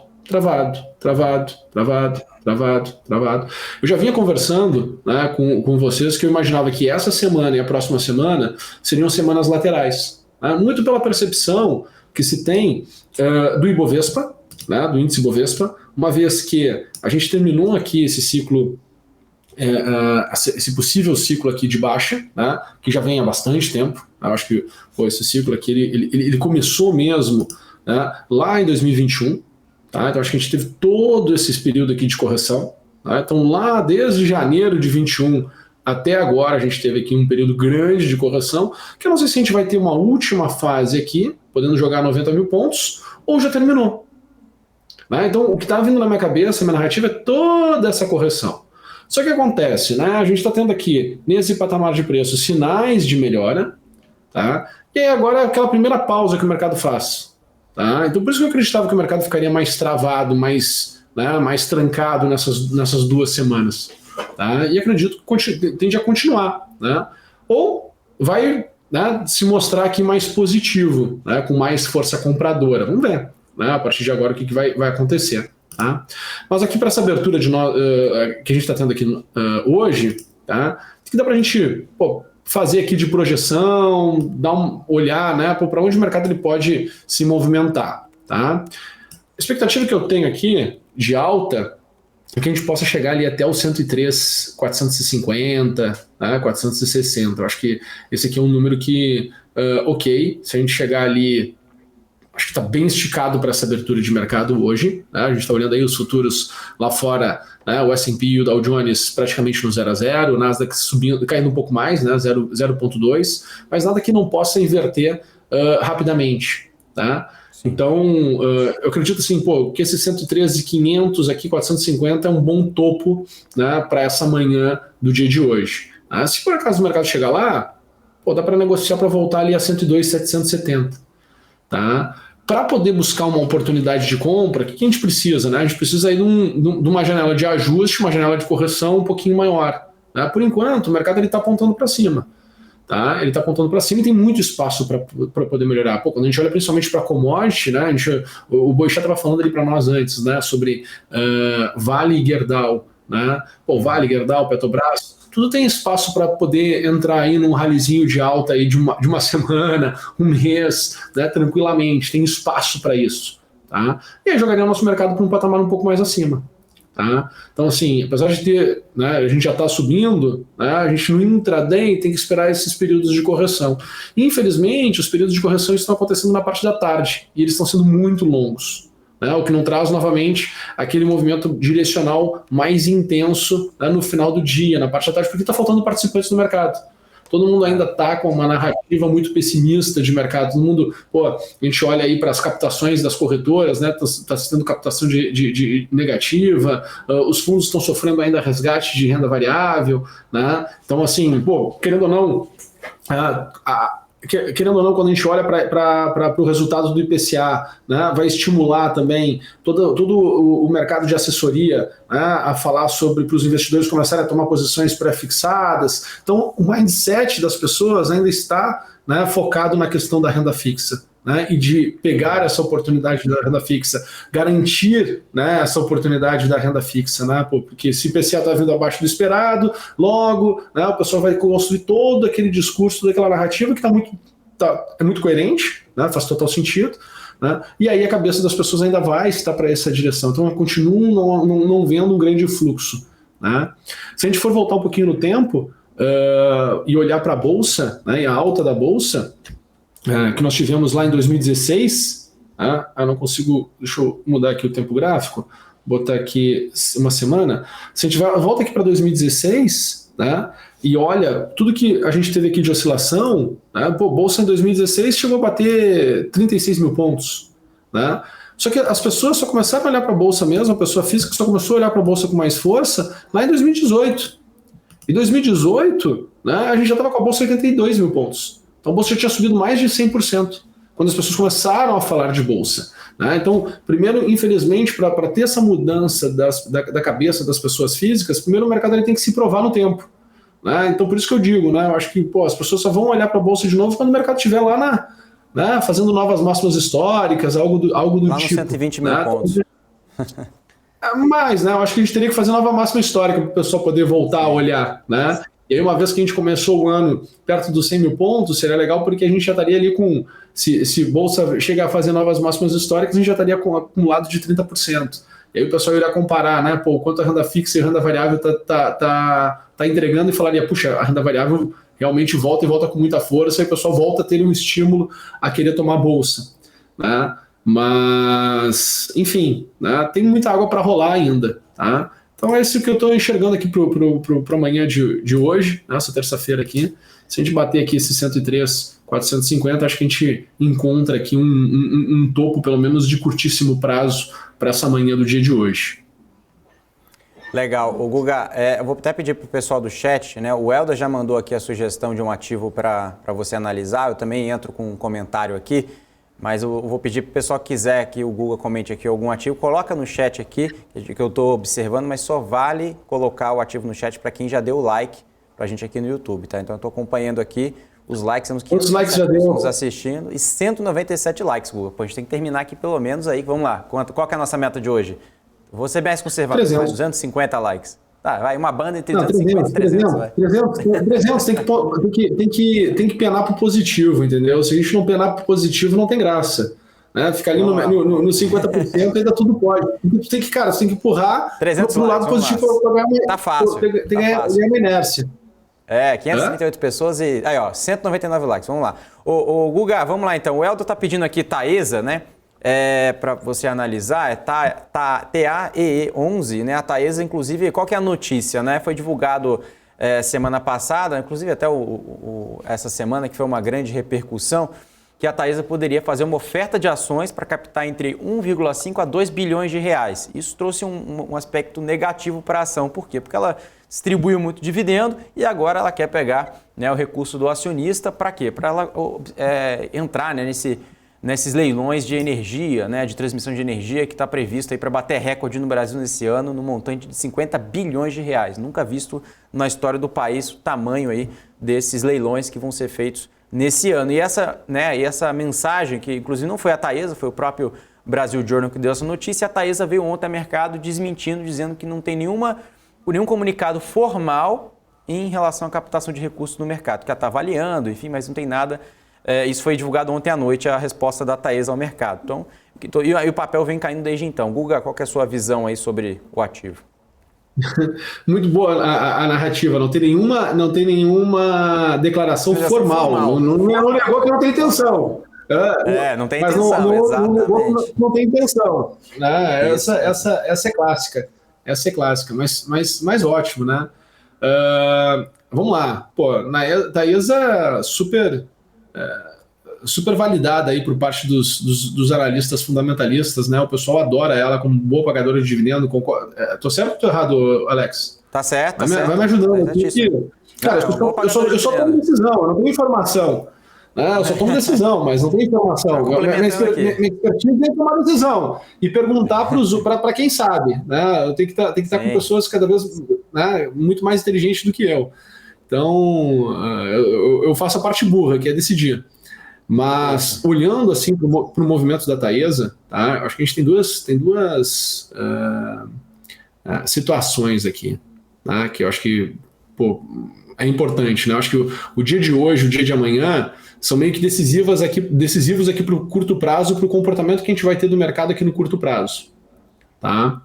Eu já vinha conversando, né, com vocês que eu imaginava que essa semana e a próxima semana seriam semanas laterais, né, muito pela percepção que se tem do Ibovespa, né, do índice Ibovespa, uma vez que a gente terminou aqui esse ciclo, esse possível ciclo aqui de baixa, né, que já vem há bastante tempo. Eu acho que esse ciclo aqui ele começou mesmo, né, lá em 2021. Tá? Então acho que a gente teve todo esse período aqui de correção. Tá? Então lá desde janeiro de 21 até agora a gente teve aqui um período grande de correção, que eu não sei se a gente vai ter uma última fase aqui, podendo jogar 90 mil pontos, ou já terminou. Né? Então o que está vindo na minha cabeça, minha narrativa é toda essa correção. Só que acontece, né? A gente está tendo aqui, nesse patamar de preço, sinais de melhora, tá? E aí agora é aquela primeira pausa que o mercado faz. Tá? Então por isso que eu acreditava que o mercado ficaria mais travado, mais trancado nessas 2 semanas. Tá? E acredito que tende a continuar. Né? Ou vai, né, se mostrar aqui mais positivo, né, com mais força compradora. Vamos ver, né, a partir de agora o que vai acontecer. Tá? Mas aqui para essa abertura que a gente está tendo aqui hoje, tá? Que dá para a gente fazer aqui de projeção, olhar, né, para onde o mercado ele pode se movimentar. Tá? A expectativa que eu tenho aqui de alta é que a gente possa chegar ali até os 103, 450, né, 460. Eu acho que esse aqui é um número que, se a gente chegar ali, acho que está bem esticado para essa abertura de mercado hoje. Né? A gente está olhando aí os futuros lá fora, né? O S&P e o Dow Jones praticamente no 0 a 0, o Nasdaq subindo, caindo um pouco mais, né? 0,2, mas nada que não possa inverter rapidamente. Tá? Então, eu acredito assim, que esse 113.500 aqui, 450 é um bom topo, né, para essa manhã do dia de hoje. Tá? Se por acaso o mercado chegar lá, dá para negociar para voltar ali a 102.770. Tá? Para poder buscar uma oportunidade de compra, o que a gente precisa? Né? A gente precisa ir de uma janela de ajuste, uma janela de correção um pouquinho maior. Né? Por enquanto, o mercado está apontando para cima. Tá? Ele está apontando para cima e tem muito espaço para poder melhorar. Quando a gente olha principalmente para commodity, né? O Boixá estava falando ali para nós antes, né? Sobre Vale e Gerdau. Né? Vale, Gerdau, Petrobras, tudo tem espaço para poder entrar aí num ralizinho de alta aí de uma semana, um mês, né, tranquilamente, tem espaço para isso. Tá? E aí jogaria o nosso mercado para um patamar um pouco mais acima. Tá? Então, assim, apesar de ter, né, a gente já está subindo, né, a gente no intraday tem que esperar esses períodos de correção. Infelizmente, os períodos de correção estão acontecendo na parte da tarde e eles estão sendo muito longos. Né, o que não traz novamente aquele movimento direcional mais intenso, né, no final do dia, na parte da tarde, porque está faltando participantes no mercado. Todo mundo ainda está com uma narrativa muito pessimista de mercado. Todo mundo, a gente olha aí para as captações das corretoras, né? Está tendo captação de negativa, os fundos estão sofrendo ainda resgate de renda variável, né? Então, assim, querendo ou não, quando a gente olha para o resultado do IPCA, né, vai estimular também todo o mercado de assessoria, né, a falar sobre, para os investidores começarem a tomar posições pré-fixadas. Então, o mindset das pessoas ainda está, né, focado na questão da renda fixa. Né, e de pegar essa oportunidade da renda fixa, garantir, né, essa oportunidade da renda fixa, né, porque se o IPCA está vindo abaixo do esperado, logo, né, o pessoal vai construir todo aquele discurso, daquela narrativa que é muito coerente, né, faz total sentido, né, e aí a cabeça das pessoas ainda vai estar para essa direção. Então eu continuo não vendo um grande fluxo. Né. Se a gente for voltar um pouquinho no tempo e olhar para a Bolsa, né, e a alta da Bolsa, que nós tivemos lá em 2016, não consigo, deixa eu mudar aqui o tempo gráfico, botar aqui uma semana, se a gente volta aqui para 2016, né? E olha, tudo que a gente teve aqui de oscilação, né? Pô, Bolsa em 2016 chegou a bater 36 mil pontos, né? Só que as pessoas só começaram a olhar para a Bolsa mesmo, a pessoa física só começou a olhar para a Bolsa com mais força lá em 2018. Em 2018, né, a gente já estava com a Bolsa 82 mil pontos. Então a Bolsa já tinha subido mais de 100%, quando as pessoas começaram a falar de Bolsa. Né? Então, primeiro, infelizmente, para ter essa mudança da cabeça das pessoas físicas, primeiro o mercado ele tem que se provar no tempo. Né? Então, por isso que eu digo, né, eu acho que as pessoas só vão olhar para a Bolsa de novo quando o mercado estiver lá né, fazendo novas máximas históricas, algo do lá tipo. Lá nos 120 mil pontos. Mas, né, eu acho que a gente teria que fazer nova máxima histórica para o pessoal poder voltar a olhar, né? E aí, uma vez que a gente começou o ano perto dos 100 mil pontos, seria legal porque a gente já estaria ali com, se Bolsa chegar a fazer novas máximas históricas, a gente já estaria com acumulado de 30%. E aí o pessoal iria comparar, né, pô, quanto a renda fixa e a renda variável tá entregando e falaria, puxa, a renda variável realmente volta e volta com muita força, e o pessoal volta a ter um estímulo a querer tomar Bolsa, né? Mas, enfim, né, tem muita água para rolar ainda, tá? Então é isso que eu estou enxergando aqui para amanhã de hoje, nessa terça-feira aqui. Se a gente bater aqui esse 103,450, acho que a gente encontra aqui um topo, pelo menos de curtíssimo prazo, para essa manhã do dia de hoje. Legal. O Guga, eu vou até pedir para o pessoal do chat, né? O Helder já mandou aqui a sugestão de um ativo para você analisar. Eu também entro com um comentário aqui. Mas eu vou pedir para o pessoal que quiser que o Guga comente aqui algum ativo, coloca no chat aqui, que eu estou observando, mas só vale colocar o ativo no chat para quem já deu o like para a gente aqui no YouTube, tá? Então eu estou acompanhando aqui os likes, temos 500 likes já deu? Nos assistindo e 197 likes, Guga. Pô, a gente tem que terminar aqui pelo menos aí, vamos lá. Qual que é a nossa meta de hoje? Vou ser mais conservador, 250 likes. Tá, vai, uma banda entre 250 e 300, vai. 300 tem que penar pro positivo, entendeu? Se a gente não penar pro positivo, não tem graça. Né? Ficar ali no 50% ainda tudo pode. Você tem que empurrar pro lado positivo para ganhar tá fácil. ganhar uma inércia. 538 pessoas e... Aí, ó, 199 likes, vamos lá. Ô Guga, vamos lá então. O Eldo tá pedindo aqui Taesa, né? Para você analisar, TAEE11, né? A Taesa, inclusive, qual que é a notícia, né? Foi divulgado semana passada, inclusive até essa semana, que foi uma grande repercussão, que a Taesa poderia fazer uma oferta de ações para captar entre 1,5 a 2 bilhões de reais. Isso trouxe um aspecto negativo para a ação. Por quê? Porque ela distribuiu muito dividendo e agora ela quer pegar, né, o recurso do acionista para quê? Para ela entrar, né, nesses leilões de energia, né, de transmissão de energia que está previsto para bater recorde no Brasil nesse ano no montante de 50 bilhões de reais. Nunca visto na história do país o tamanho aí desses leilões que vão ser feitos nesse ano. E essa mensagem, que inclusive não foi a Taesa, foi o próprio Brasil Journal que deu essa notícia, a Taesa veio ontem ao mercado desmentindo, dizendo que não tem nenhum comunicado formal em relação à captação de recursos no mercado, que ela está avaliando, enfim, mas não tem nada. Isso foi divulgado ontem à noite, a resposta da Taesa ao mercado. Então, e o papel vem caindo desde então. Guga, qual que é a sua visão aí sobre o ativo? Muito boa a narrativa, não tem nenhuma declaração formal. Não negou que não tem intenção. Não tem intenção, exatamente. Não tem intenção. Né? Essa é clássica. Essa é clássica, mas ótimo, né? Vamos lá. Pô, Taesa super validada aí por parte dos analistas fundamentalistas, né? O pessoal adora ela como boa pagadora de dividendo. Tô certo ou tô errado, Alex? Tá certo, vai me ajudando aqui. Cara, eu só tomo decisão, eu não tenho informação. Eu só tomo decisão, mas não tenho informação. Minha expertise é tomar decisão e perguntar para quem sabe. Né? Eu tenho que estar com pessoas cada vez, né, muito mais inteligentes do que eu. Então, eu faço a parte burra, que é decidir. Mas, olhando assim para o movimento da Taesa, tá, acho que a gente tem duas situações aqui, tá, que eu acho que é importante. Né? Eu acho que o dia de hoje, o dia de amanhã, são meio que decisivos aqui para o curto prazo, para o comportamento que a gente vai ter do mercado aqui no curto prazo. Tá?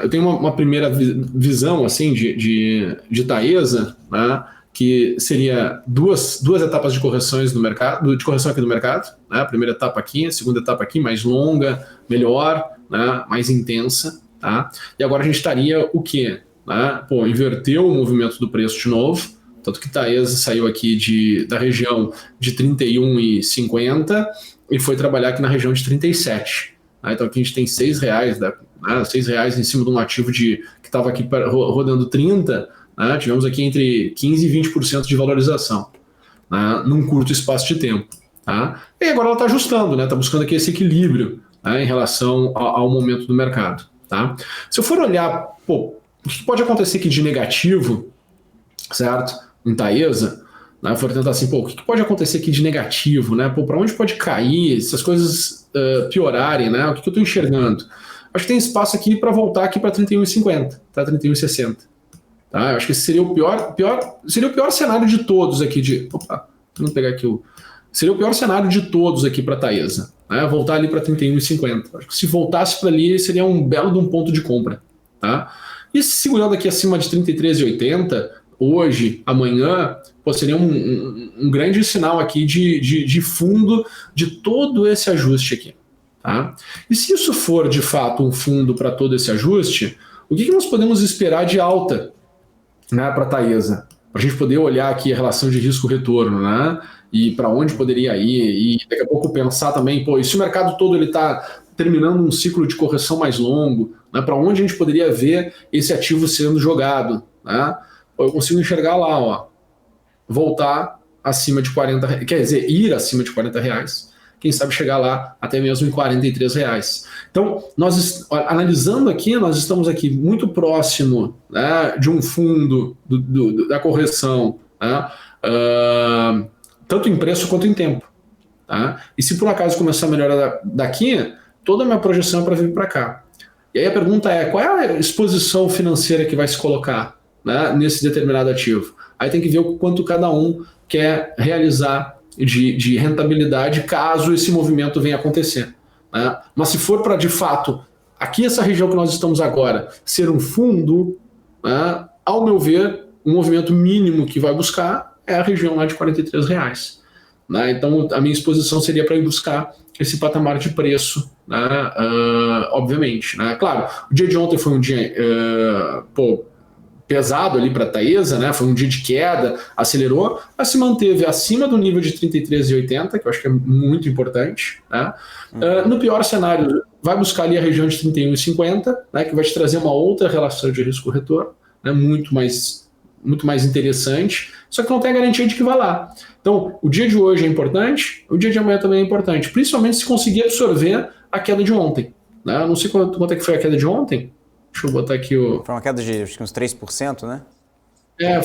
Eu tenho uma primeira visão assim, de Taesa, né, que seria duas etapas de correções no mercado, de correção aqui no mercado. Né, a primeira etapa aqui, a segunda etapa aqui, mais longa, melhor, né, mais intensa. Tá? E agora a gente estaria o quê? né? Pô, inverteu o movimento do preço de novo, tanto que Taesa saiu aqui da região de 31,50 e foi trabalhar aqui na região de 37. Né? Então aqui a gente tem R$6, né? R$6 em cima de um ativo que estava aqui rodando 30, né? Tivemos aqui entre 15% e 20% de valorização, né? Num curto espaço de tempo. Tá? E agora ela está ajustando, né? Está buscando aqui esse equilíbrio, né? Em relação ao momento do mercado. Tá? Se eu for olhar, pô, o que pode acontecer aqui de negativo, certo? Em Taesa, né? For tentar assim, pô, o que pode acontecer aqui de negativo, né? Pô, para onde pode cair, se as coisas piorarem, né? O que eu estou enxergando? Acho que tem espaço aqui para voltar aqui para 31,50, tá? 31,60. Tá? Eu acho que esse seria o pior cenário de todos aqui opa, vamos pegar aqui seria o pior cenário de todos aqui para Taesa, né? Voltar ali para 31,50. Acho que se voltasse para ali seria um belo de um ponto de compra, tá? E segurando aqui acima de 33,80, hoje, amanhã, pô, seria um grande sinal aqui de fundo de todo esse ajuste aqui. Tá? E se isso for de fato um fundo para todo esse ajuste, o que nós podemos esperar de alta, né, para a Taesa? Para a gente poder olhar aqui a relação de risco-retorno, né? E para onde poderia ir, e daqui a pouco pensar também, pô, e se o mercado todo está terminando um ciclo de correção mais longo, né, para onde a gente poderia ver esse ativo sendo jogado? Né? Pô, eu consigo enxergar lá, ó, voltar acima de 40 reais, quer dizer, ir acima de 40 reais. Quem sabe chegar lá até mesmo em 43 reais. Então, nós analisando aqui, nós estamos aqui muito próximo, né, de um fundo da correção, né, tanto em preço quanto em tempo. Tá? E se por acaso começar a melhorar daqui, toda a minha projeção é para vir para cá. E aí a pergunta é, qual é a exposição financeira que vai se colocar, né, nesse determinado ativo? Aí tem que ver o quanto cada um quer realizar de rentabilidade caso esse movimento venha acontecer. Né? Mas se for para, de fato, aqui essa região que nós estamos agora, ser um fundo, né, ao meu ver, o movimento mínimo que vai buscar é a região lá de 43 reais. Né? Então, a minha exposição seria para ir buscar esse patamar de preço, né? Obviamente. Né? Claro, o dia de ontem foi um dia pesado ali para a Taesa, né? Foi um dia de queda, acelerou, mas se manteve acima do nível de 33,80, que eu acho que é muito importante. Né? No pior cenário, vai buscar ali a região de 31,50, né? Que vai te trazer uma outra relação de risco-retorno, né? Muito mais interessante, só que não tem a garantia de que vai lá. Então, o dia de hoje é importante, o dia de amanhã também é importante, principalmente se conseguir absorver a queda de ontem. Né? Eu não sei quanto é que foi a queda de ontem. Deixa eu botar aqui Foi uma queda de acho que uns 3%, né?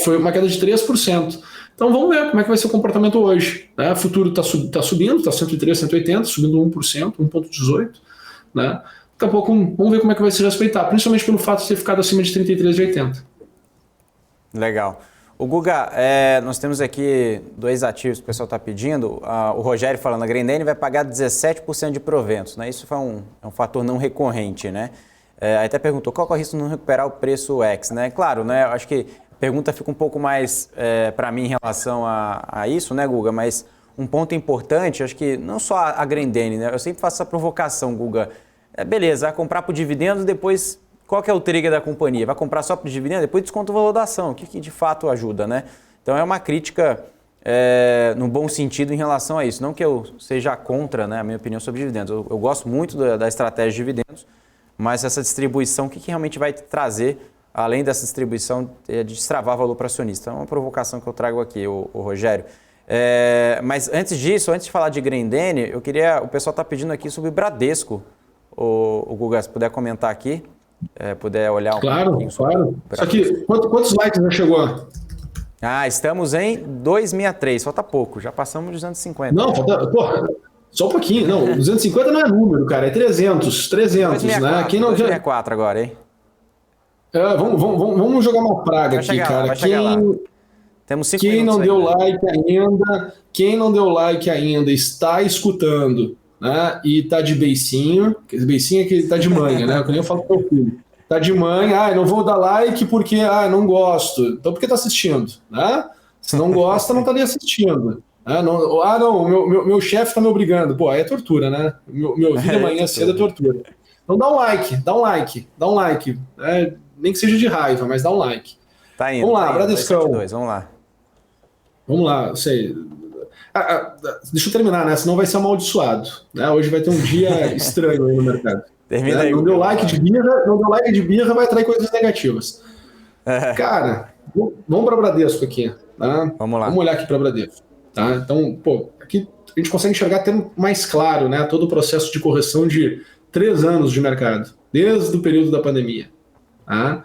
Foi uma queda de 3%. Então vamos ver como é que vai ser o comportamento hoje. Né? O futuro está subindo, está 103, 180, subindo 1%, 1,18%. Né? Daqui a pouco vamos ver como é que vai se respeitar, principalmente pelo fato de ter ficado acima de 33,80. Legal. O Guga, nós temos aqui dois ativos que o pessoal está pedindo. O Rogério falando, a Grendene vai pagar 17% de proventos. Né? Isso foi um fator não recorrente, né? Aí até perguntou, qual é o risco de não recuperar o preço X? Né? Claro, né? Acho que a pergunta fica um pouco mais para mim em relação a isso, né, Guga? Mas um ponto importante, acho que não só a Grendene, né? Eu sempre faço essa provocação, Guga. Beleza, vai comprar por dividendos, depois qual que é o trigger da companhia? Vai comprar só por dividendo, depois desconta o valor da ação, o que de fato ajuda, né? Então é uma crítica no bom sentido em relação a isso. Não que eu seja contra, né, a minha opinião sobre dividendos. Eu gosto muito da estratégia de dividendos, mas essa distribuição, o que realmente vai trazer, além dessa distribuição, de destravar valor para acionista? É uma provocação que eu trago aqui, o Rogério. Mas antes disso, antes de falar de Grendene, o pessoal está pedindo aqui sobre Bradesco. O Guga, se puder comentar aqui, puder olhar um pouquinho. Claro. Só que, quantos likes já chegou? Estamos em 263, falta pouco, já passamos de 250. Não, falta... Só um pouquinho, não, 250 não é número, cara, é 300, 264, né? Quem não 264 agora, hein? Vamos jogar uma praga aqui, cara. Temos 5 quem não deu ainda. like ainda, quem não deu like ainda está escutando, né? E tá de beicinho, beicinho é que tá de manha, né? Eu nem falo pro meu filho. Tá de manha, não vou dar like porque não gosto. Então por que tá assistindo, né? Se não gosta, não tá nem assistindo. Meu chefe tá me obrigando. Pô, aí é tortura, né? Meu vídeo amanhã cedo é tortura. Então dá um like. Nem que seja de raiva, mas dá um like. Tá indo. Vamos lá, tá indo, Bradescão. 272, vamos lá. Vamos lá, eu sei. Deixa eu terminar, né? Senão vai ser amaldiçoado. Né? Hoje vai ter um dia estranho aí no mercado. Termina aí. Não deu like de birra, vai atrair coisas negativas. Cara, vamos para Bradesco aqui. Tá? Vamos lá. Vamos olhar aqui para Bradesco. Tá? Então, aqui a gente consegue enxergar até mais claro, né, todo o processo de correção de 3 anos de mercado, desde o período da pandemia. Tá?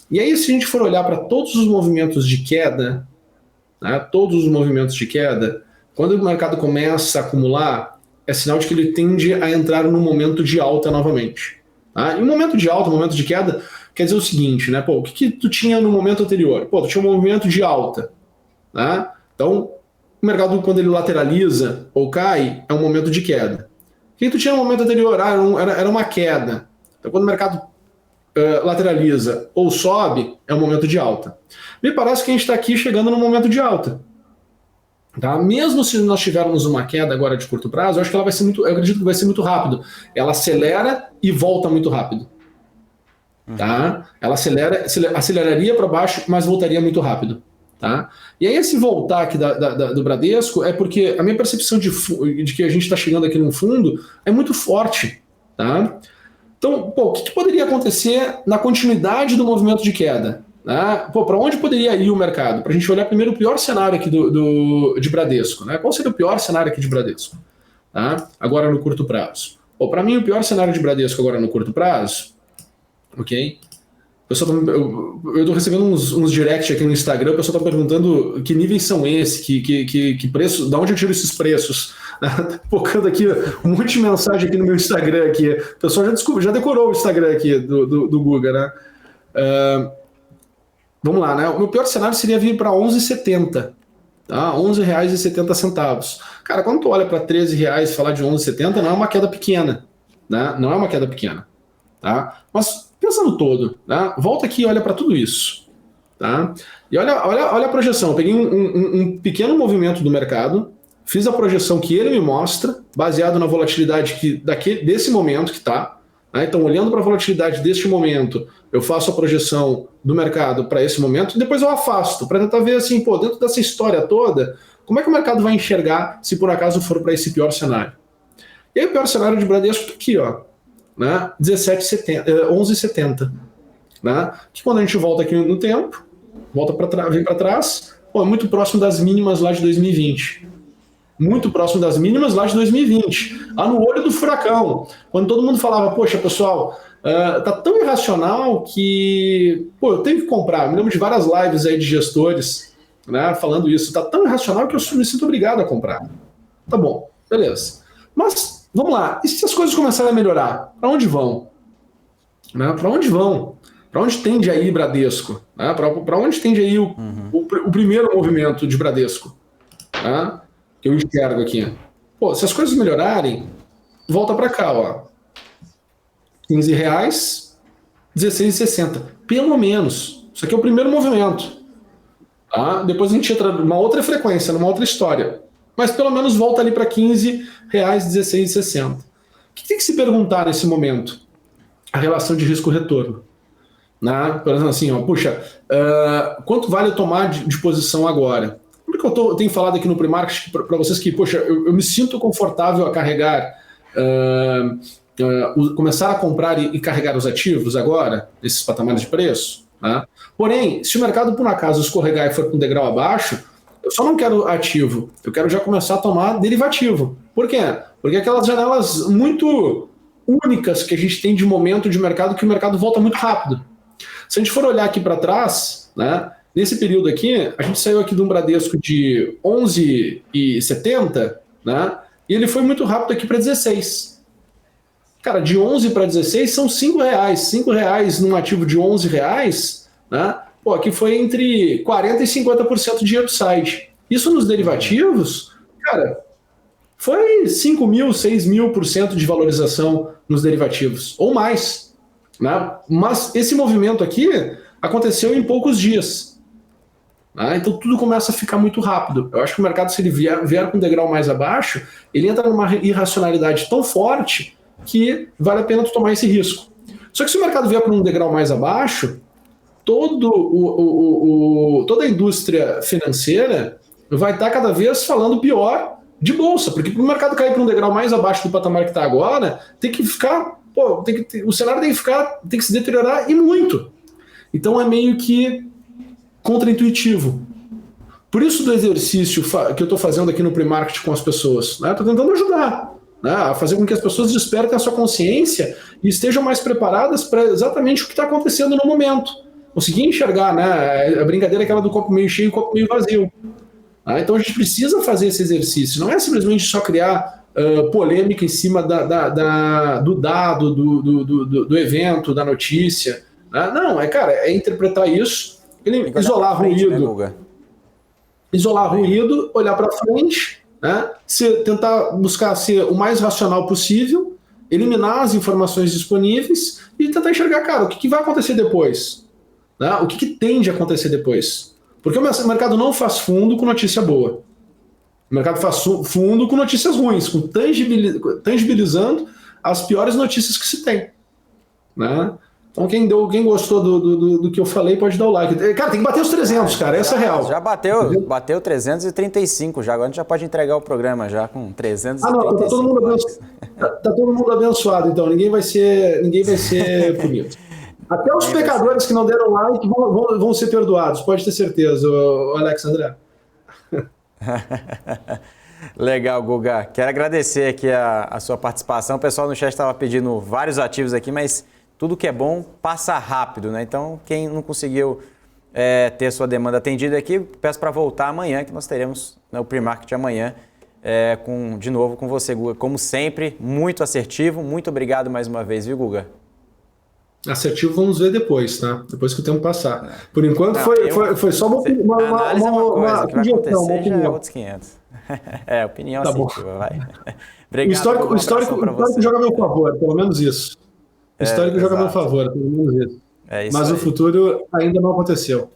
E aí, se a gente for olhar para todos os movimentos de queda, tá? Quando o mercado começa a acumular, é sinal de que ele tende a entrar num momento de alta novamente. Tá? E um momento de alta, um momento de queda, quer dizer o seguinte, né? O que tu tinha no momento anterior? Tu tinha um movimento de alta. Tá? Então, o mercado, quando ele lateraliza ou cai, é um momento de queda. O que tu tinha no momento anterior? Era uma queda. Então, quando o mercado lateraliza ou sobe, é um momento de alta. Me parece que a gente está aqui chegando no momento de alta. Tá? Mesmo se nós tivermos uma queda agora de curto prazo, eu acredito que vai ser muito rápido. Ela acelera e volta muito rápido. Tá? Ela aceleraria para baixo, mas voltaria muito rápido. Tá? E aí esse voltar aqui do Bradesco é porque a minha percepção de que a gente está chegando aqui num fundo é muito forte. Tá? Então, o que poderia acontecer na continuidade do movimento de queda? Né? Para onde poderia ir o mercado? Para a gente olhar primeiro o pior cenário aqui de Bradesco. Né? Qual seria o pior cenário aqui de Bradesco? Tá? Agora no curto prazo. Para mim, o pior cenário de Bradesco agora no curto prazo, ok? Eu estou recebendo uns direct aqui no Instagram, o pessoal está perguntando que níveis são esses, que preços, de onde eu tiro esses preços? Focando aqui um monte de mensagem aqui no meu Instagram aqui. O pessoal já decorou o Instagram aqui do Guga, né? Vamos lá, né? O meu pior cenário seria vir para 11,70, tá? R$11,70. Cara, quando tu olha para R$13 e falar de 11,70, não é uma queda pequena, né? Não é uma queda pequena, tá? Mas pensa no todo, né? Volta aqui e olha para tudo isso, tá? E olha a projeção. Eu peguei um pequeno movimento do mercado, fiz a projeção que ele me mostra, baseado na volatilidade desse momento que está. Né? Então, olhando para a volatilidade deste momento, eu faço a projeção do mercado para esse momento e depois eu afasto, para tentar ver assim, dentro dessa história toda, como é que o mercado vai enxergar se por acaso for para esse pior cenário. E aí o pior cenário de Bradesco está aqui, ó, né? 11,70. Né? Que quando a gente volta aqui no tempo, vem para trás, é muito próximo das mínimas lá de 2020. Muito próximo das mínimas lá de 2020, lá no olho do furacão, quando todo mundo falava, poxa, pessoal, tá tão irracional que, eu tenho que comprar. Eu me lembro de várias lives aí de gestores, né, falando isso, tá tão irracional que eu me sinto obrigado a comprar. Tá bom, beleza. Mas, vamos lá, e se as coisas começarem a melhorar, para onde vão? Né, para onde vão? Para onde tende aí Bradesco? Né, para onde tende aí o primeiro movimento de Bradesco? Né? Que eu enxergo aqui. Se as coisas melhorarem, volta para cá, ó. R$15, R$16,60. Pelo menos. Isso aqui é o primeiro movimento. Tá? Depois a gente entra numa outra frequência, numa outra história. Mas pelo menos volta ali para R$15, R$16,60. O que tem que se perguntar nesse momento? A relação de risco-retorno. Né? Por exemplo, assim, quanto vale eu tomar de posição agora? Porque eu tenho falado aqui no Primarket para vocês que, eu me sinto confortável a carregar, começar a comprar e carregar os ativos agora, nesses patamares de preço. Né? Porém, se o mercado por um acaso escorregar e for para um degrau abaixo, eu só não quero ativo, eu quero já começar a tomar derivativo. Por quê? Porque aquelas janelas muito únicas que a gente tem de momento de mercado, que o mercado volta muito rápido. Se a gente for olhar aqui para trás, né? Nesse período aqui, a gente saiu aqui de um Bradesco de 11,70, né? E ele foi muito rápido aqui para 16. Cara, de 11 para 16 são R$5. R$5 num ativo de R$11, né? Aqui foi entre 40% e 50% de upside. Isso nos derivativos, cara, foi 5.000, 6.000% de valorização nos derivativos, ou mais. Né? Mas esse movimento aqui aconteceu em poucos dias. Então tudo começa a ficar muito rápido. Eu acho que o mercado, se ele vier com um degrau mais abaixo, ele entra numa irracionalidade tão forte que vale a pena tu tomar esse risco. Só que se o mercado vier para um degrau mais abaixo, toda a indústria financeira vai estar cada vez falando pior de bolsa, porque para o mercado cair para um degrau mais abaixo do patamar que está agora, tem que ficar, o cenário tem que se deteriorar e muito. Então é meio que contraintuitivo. Por isso do exercício que eu estou fazendo aqui no pre-market com as pessoas, né? Estou tentando ajudar, né? A fazer com que as pessoas despertem a sua consciência e estejam mais preparadas para exatamente o que está acontecendo no momento. Conseguir enxergar, né? A brincadeira é aquela do copo meio cheio e copo meio vazio. Então a gente precisa fazer esse exercício. Não é simplesmente só criar polêmica em cima do dado, do evento, da notícia. Não, é interpretar isso, isolar ruído. Né, isolar ruído, olhar para frente, né? Tentar buscar ser o mais racional possível, eliminar as informações disponíveis e tentar enxergar, cara, o que vai acontecer depois? Né? O que tende a acontecer depois? Porque o mercado não faz fundo com notícia boa. O mercado faz fundo com notícias ruins, tangibilizando as piores notícias que se tem. Né? Então quem gostou do que eu falei pode dar o like. Cara, tem que bater os 300, cara, essa é real. Já bateu 335 já, agora a gente já pode entregar o programa já com 335. Tá todo mundo abençoado, então ninguém vai ser punido. Até os pecadores que não deram like vão ser perdoados, pode ter certeza, Alex André. Legal, Guga. Quero agradecer aqui a sua participação. O pessoal no chat estava pedindo vários ativos aqui, mas tudo que é bom passa rápido, né? Então, quem não conseguiu ter sua demanda atendida aqui, peço para voltar amanhã, que nós teremos o pre-market amanhã, de novo com você, Guga. Como sempre, muito assertivo. Muito obrigado mais uma vez, viu, Guga? Assertivo vamos ver depois, tá? Depois que o tempo passar. Por enquanto foi só uma análise é uma coisa, o que vai acontecer já é outros 500. Opinião tá assertiva, vai. Obrigado, o histórico joga a meu favor, pelo menos isso. O histórico joga a meu favor, pelo menos isso. Mas o futuro ainda não aconteceu.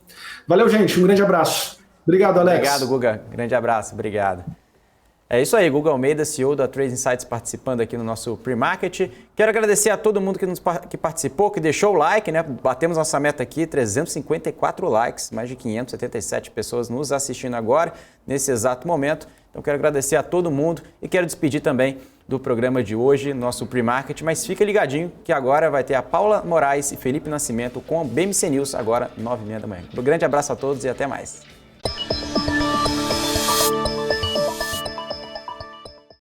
Valeu, gente. Um grande abraço. Obrigado, Alex. Obrigado, Guga. Grande abraço. Obrigado. É isso aí, Guga Almeida, CEO da Trade Insights, participando aqui no nosso pre-market. Quero agradecer a todo mundo que participou, que deixou o like, né? Batemos nossa meta aqui, 354 likes, mais de 577 pessoas nos assistindo agora, nesse exato momento. Então, quero agradecer a todo mundo e quero despedir também do programa de hoje, nosso pre-market, mas fica ligadinho que agora vai ter a Paula Moraes e Felipe Nascimento com a BMC News, agora 9h30 da manhã. Um grande abraço a todos e até mais.